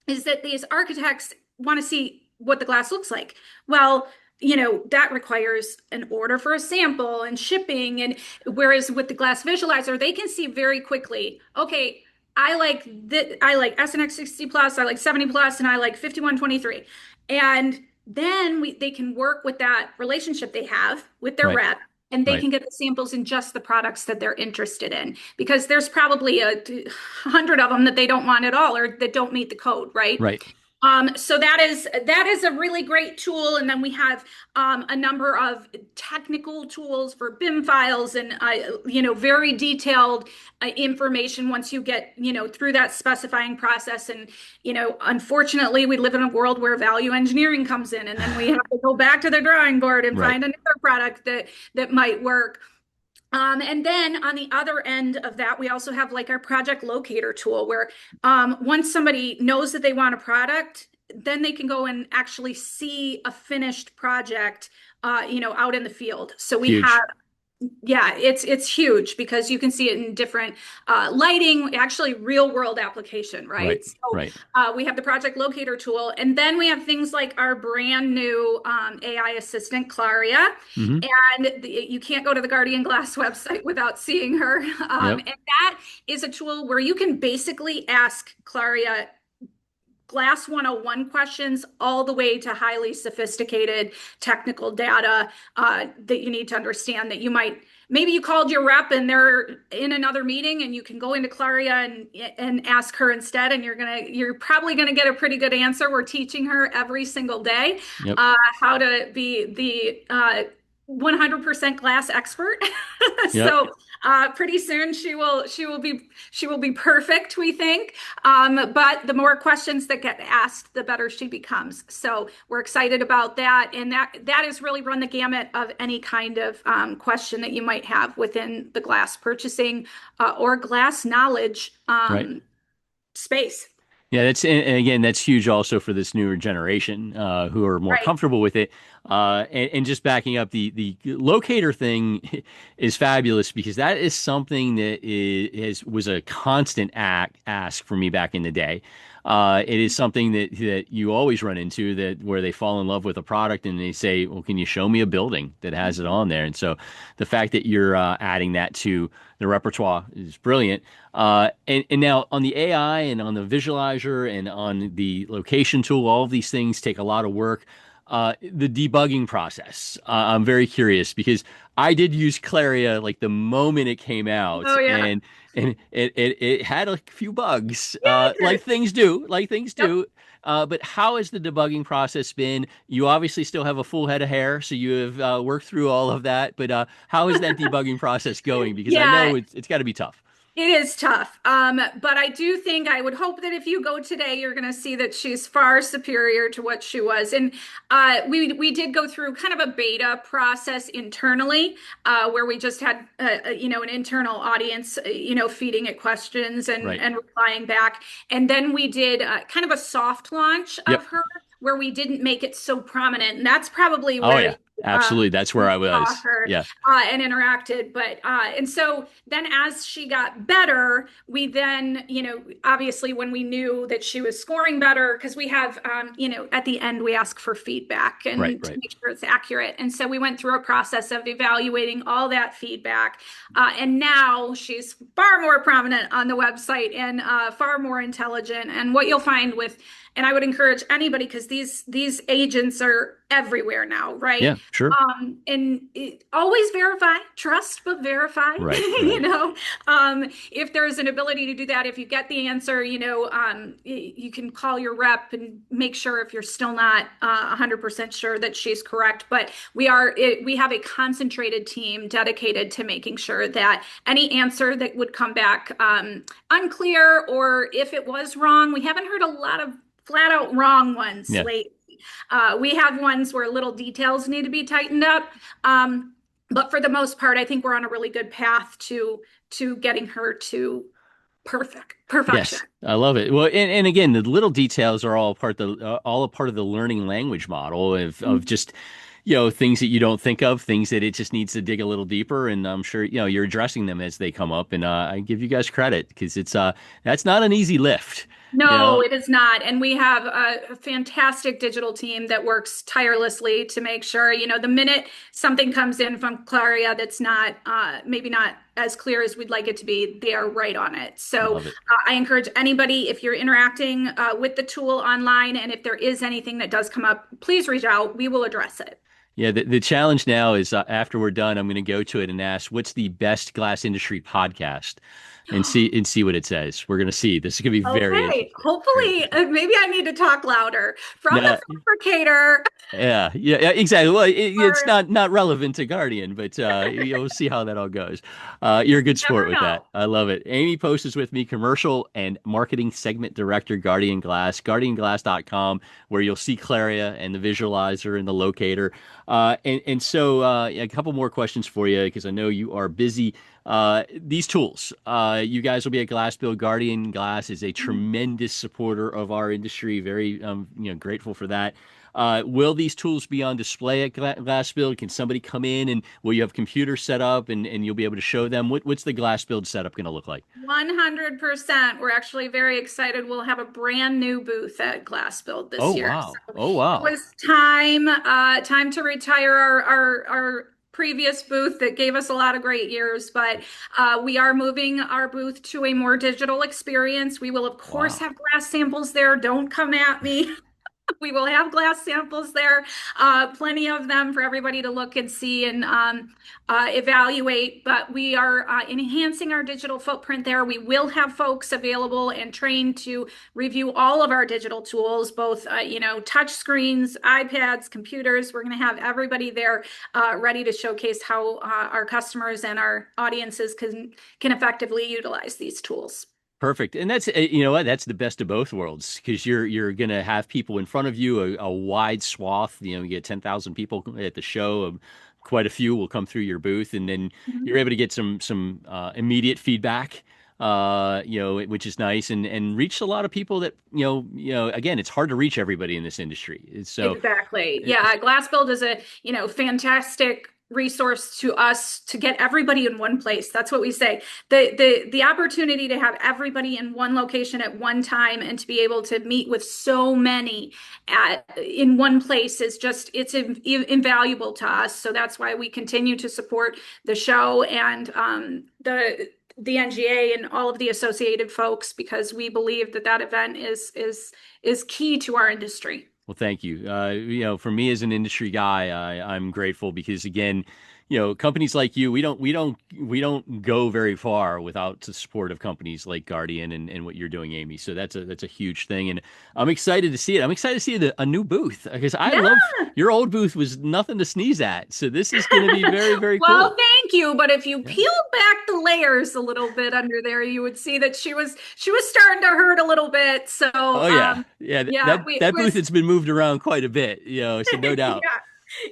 is that these architects want to see what the glass looks like. Well, that requires an order for a sample and shipping. And whereas with the glass visualizer, they can see very quickly, okay, I like SNX 60 plus, I like 70 plus, and I like 5123. And then they can work with that relationship they have with their Right. rep, and they Right. can get the samples in just the products that they're interested in, because there's probably 100 of them that they don't want at all or that don't meet the code, right? Right. So that is a really great tool, and then we have a number of technical tools for BIM files and very detailed information once you get through that specifying process. And unfortunately, we live in a world where value engineering comes in, and then we have to go back to the drawing board and Right. find another product that might work. And then on the other end of that, we also have like our project locator tool where once somebody knows that they want a product, then they can go and actually see a finished project, out in the field. So we Huge. have, yeah, it's huge because you can see it in different lighting, actually real world application, right? Right. So Right. we have the project locator tool, and then we have things like our brand new AI assistant, Claria. Hmm. And you can't go to the Guardian Glass website without seeing her. Yep. And that is a tool where you can basically ask Claria Glass 101 questions all the way to highly sophisticated technical data that you need to understand, that maybe you called your rep and they're in another meeting, and you can go into Claria and ask her instead, and you're probably gonna get a pretty good answer. We're teaching her every single day Yep. how to be the 100% glass expert. Yep. So pretty soon she will be perfect, we think. But the more questions that get asked, the better she becomes. So we're excited about that, and that has really run the gamut of any kind of question that you might have within the glass purchasing or glass knowledge Right. space. Yeah, and again, that's huge also for this newer generation who are more Right. comfortable with it. And just backing up, the locator thing is fabulous because that is something that was a constant ask for me back in the day. It is something that you always run into, that where they fall in love with a product and they say, "Well, can you show me a building that has it on there?" And so the fact that you're adding that to the repertoire is brilliant. And now on the AI and on the visualizer and on the location tool, all of these things take a lot of work. The debugging process, I'm very curious because I did use Claria like the moment it came out, Oh yeah. and it had a few bugs, Yeah, it like did. things do, like things Yep. do. But how has the debugging process been? You obviously still have a full head of hair, so you have worked through all of that. But how is that debugging process going? Because I Yeah, know it's got to be tough. it is tough. But I do think, I would hope that if you go today, you're going to see that she's far superior to what she was. And we did go through kind of a beta process internally, where we just had an internal audience, feeding it questions and Right. and replying back. And then we did kind of a soft launch of Yep. her, where we didn't make it so prominent. And that's probably Oh where yeah. Absolutely. That's where I saw was. her Yeah. and interacted. But and so then as she got better, we then, obviously when we knew that she was scoring better, because we have, at the end we ask for feedback Right. and to Right. make sure it's accurate. And so we went through a process of evaluating all that feedback. And now she's far more prominent on the website and far more intelligent. And what you'll find and I would encourage anybody, because these agents are everywhere now, right? Yeah. Sure. Always verify, trust but verify. Right. Right. If there's an ability to do that, if you get the answer, you can call your rep and make sure, if you're still not 100% sure, that she's correct. But we have a concentrated team dedicated to making sure that any answer that would come back unclear, or if it was wrong, we haven't heard a lot of flat out wrong ones Yeah. lately. We have ones where little details need to be tightened up. But for the most part, I think we're on a really good path to getting her to perfection. Yes, I love it. Well, and again, the little details are all a part of the learning language model of just things that you don't think of, things that it just needs to dig a little deeper. And I'm sure you're addressing them as they come up. And I give you guys credit because that's not an easy lift. No, it is not. And we have a fantastic digital team that works tirelessly to make sure, the minute something comes in from Claria that's not maybe not as clear as we'd like it to be, they are right on it. So Love it. I encourage anybody, if you're interacting with the tool online, and if there is anything that does come up, please reach out. We will address it. Yeah, the challenge now is after we're done, I'm going to go to it and ask, what's the best glass industry podcast, and see what it says. We're going to see. This is going to be very Okay, interesting. hopefully, maybe I need to talk louder. From Now, the Fabricator. yeah, exactly. Well, it's Or, not relevant to Guardian, but you'll see how that all goes. You're a good never sport with know. that. I love it. Amy Post is with me, commercial and marketing segment director, Guardian Glass, guardianglass.com, where you'll see Claria and the visualizer and the locator. So a couple more questions for you because I know you are busy. These tools, you guys will be at GlassBuild. Guardian Glass is a tremendous supporter of our industry. Very, grateful for that. Will these tools be on display at GlassBuild? Can somebody come in and will you have computers set up and you'll be able to show them? What's the GlassBuild setup going to look like? 100%. We're actually very excited. We'll have a brand new booth at GlassBuild Oh this year. wow! So Oh it wow! was time to retire our previous booth that gave us a lot of great years, but we are moving our booth to a more digital experience. We will, of course, Wow! have glass samples there. Don't come at me. We will have glass samples there, plenty of them for everybody to look and see and evaluate. But we are enhancing our digital footprint there. We will have folks available and trained to review all of our digital tools, both touch screens, iPads, computers. We're going to have everybody there ready to showcase how our customers and our audiences can effectively utilize these tools. Perfect. And that's you know what, that's the best of both worlds because you're going to have people in front of you, a wide swath. You get 10,000 people at the show. Quite a few will come through your booth, and then Mhm. you're able to get some immediate feedback. Which is nice, and reach a lot of people that again, it's hard to reach everybody in this industry. So Exactly. Yeah, GlassBuild is a, fantastic resource to us to get everybody in one place. That's what we say. The opportunity to have everybody in one location at one time and to be able to meet with so many in one place is just invaluable to us. So that's why we continue to support the show and the NGA and all of the associated folks because we believe that event is key to our industry. Well, thank you. For me as an industry guy, I'm grateful because again, companies like you, we don't go very far without the support of companies like Guardian and what you're doing, Amy. So that's a huge thing, and I'm excited to see it. I'm excited to see a new booth because I Yeah. love your old booth was nothing to sneeze at. So this is going to be very, very Well, cool. thank you. But if you Yeah. peeled back the layers a little bit under there, you would see that she was starting to hurt a little bit. So, Oh yeah, yeah. yeah, That booth has been moved around quite a bit, so no doubt. yeah.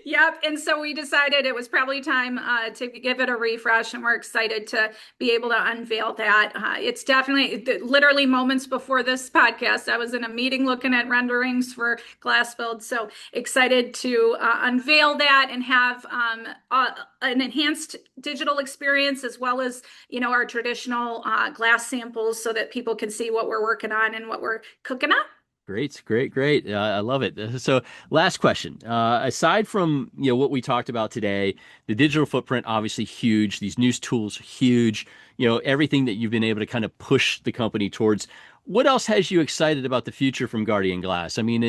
Yep. And so we decided it was probably time to give it a refresh, and we're excited to be able to unveil that. It's definitely literally moments before this podcast, I was in a meeting looking at renderings for GlassBuild. So excited to unveil that and have an enhanced digital experience as well as, our traditional glass samples so that people can see what we're working on and what we're cooking up. Great, great, great. I love it. So, last question. Aside from what we talked about today, the digital footprint obviously huge. These news tools huge. Everything that you've been able to kind of push the company towards. What else has you excited about the future from Guardian Glass? I mean,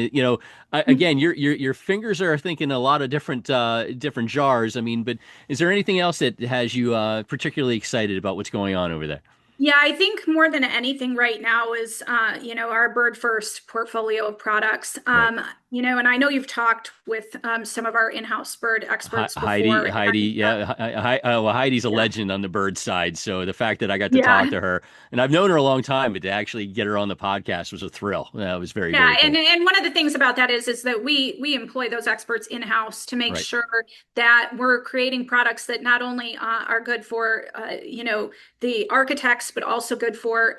again, your fingers are thinking a lot of different jars. I mean, but is there anything else that has you particularly excited about what's going on over there? Yeah, I think more than anything right now is, our Bird First portfolio of products. Right. And I know you've talked with some of our in-house bird experts Heidi, before. yeah. Well, Heidi's a Yeah. legend on the bird side. So the fact that I got to talk Yeah. to her, and I've known her a long time, but to actually get her on the podcast was a thrill. It was very, Yeah, very and cool. and one of the things about that is that we employ those experts in-house to make Right. sure that we're creating products that not only are good for the architects, but also good for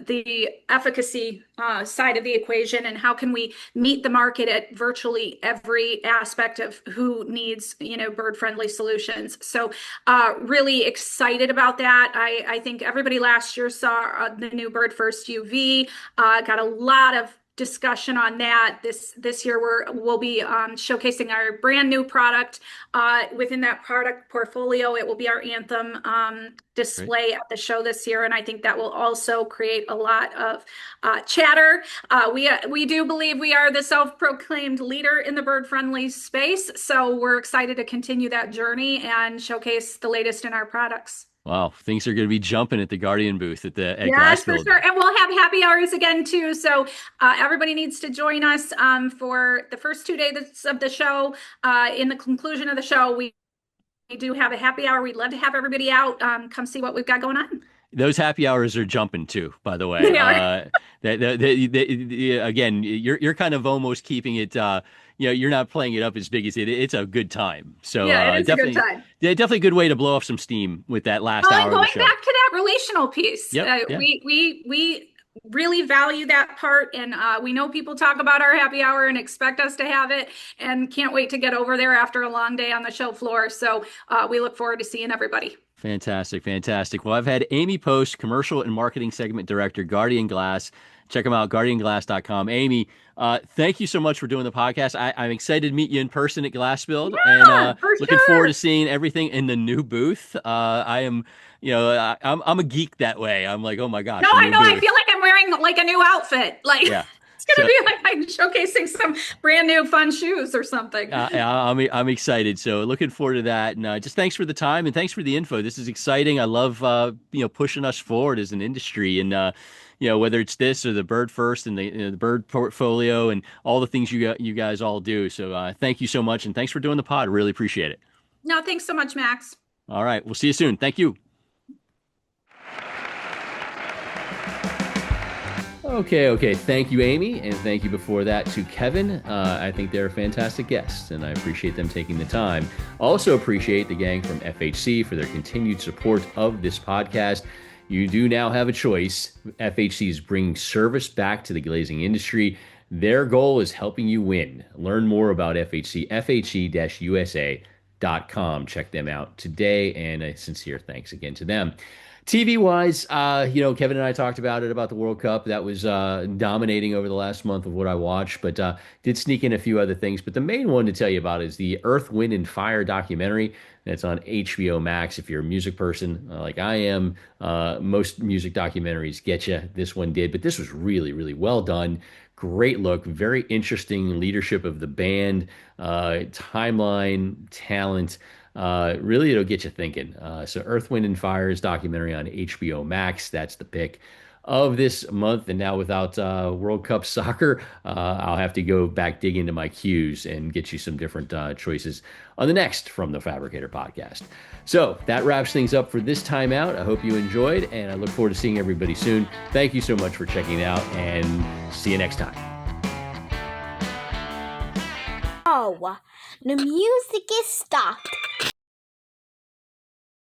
the efficacy side of the equation, and how can we meet the market at virtually every aspect of who needs bird-friendly solutions. So really excited about that. I think everybody last year saw the new Bird First UV. Got a lot of discussion on that. This year we'll be showcasing our brand new product. Within that product portfolio, it will be our Anthem Great. display at the show this year, and I think that will also create a lot of chatter. We do believe we are the self-proclaimed leader in the bird-friendly space, so we're excited to continue that journey and showcase the latest in our products. Wow, things are going to be jumping at the Guardian booth at Yes, for GlassBuild. sure. And we'll have happy hours again too. So everybody needs to join us for the first 2 days of the show. In the conclusion of the show, we do have a happy hour. We'd love to have everybody out. Come see what we've got going on. Those happy hours are jumping too, by the way. They are. Again, you're kind of almost keeping it. You're not playing it up as big as it. It's a good time. So Yeah, it is a good definitely, time. yeah, definitely a good way to blow off some steam with that last Well, hour and of the going show. back to that relational piece, Yep, yeah. we really value that part, and we know people talk about our happy hour and expect us to have it, and can't wait to get over there after a long day on the show floor. So we look forward to seeing everybody. Fantastic, fantastic. Well, I've had Amy Post, Commercial and Marketing Segment Director, Guardian Glass. Check them out, guardianglass.com. Amy, thank you so much for doing the podcast. I'm excited to meet you in person at GlassBuild, Yeah, and for looking sure. forward to seeing everything in the new booth. I'm a geek that way. I'm like, oh my gosh, No, a I new know. I booth. feel like I'm wearing like a new outfit. Like Yeah. it's gonna So, be like I'm showcasing some brand new fun shoes or something. I'm excited. So looking forward to that. And just thanks for the time and thanks for the info. This is exciting. I love pushing us forward as an industry, and whether it's this or the Bird First and the Bird portfolio and all the things you guys all do. So thank you so much, and thanks for doing the pod. Really appreciate it. No, thanks so much, Max. All right, we'll see you soon. Thank you. Okay. Thank you, Amy. And thank you before that to Kevin. I think they're fantastic guests, and I appreciate them taking the time. Also appreciate the gang from FHC for their continued support of this podcast. You do now have a choice. FHC is bringing service back to the glazing industry. Their goal is helping you win. Learn more about FHC, fhc-usa.com. Check them out today, and a sincere thanks again to them. TV-wise, Kevin and I talked about the World Cup. That was dominating over the last month of what I watched, but did sneak in a few other things. But the main one to tell you about is the Earth, Wind, and Fire documentary. That's on HBO Max. If you're a music person like I am, most music documentaries get you. This one did, but this was really, really well done. Great look, very interesting leadership of the band, timeline, talent. Really, it'll get you thinking. So Earth, Wind, and Fire's documentary on HBO Max. That's the pick of this month. And now without World Cup soccer, I'll have to go back dig into my queues and get you some different choices on the next From the Fabricator podcast. So that wraps things up for this time out. I hope you enjoyed, and I look forward to seeing everybody soon. Thank you so much for checking it out, and see you next time. Oh, the music is stopped.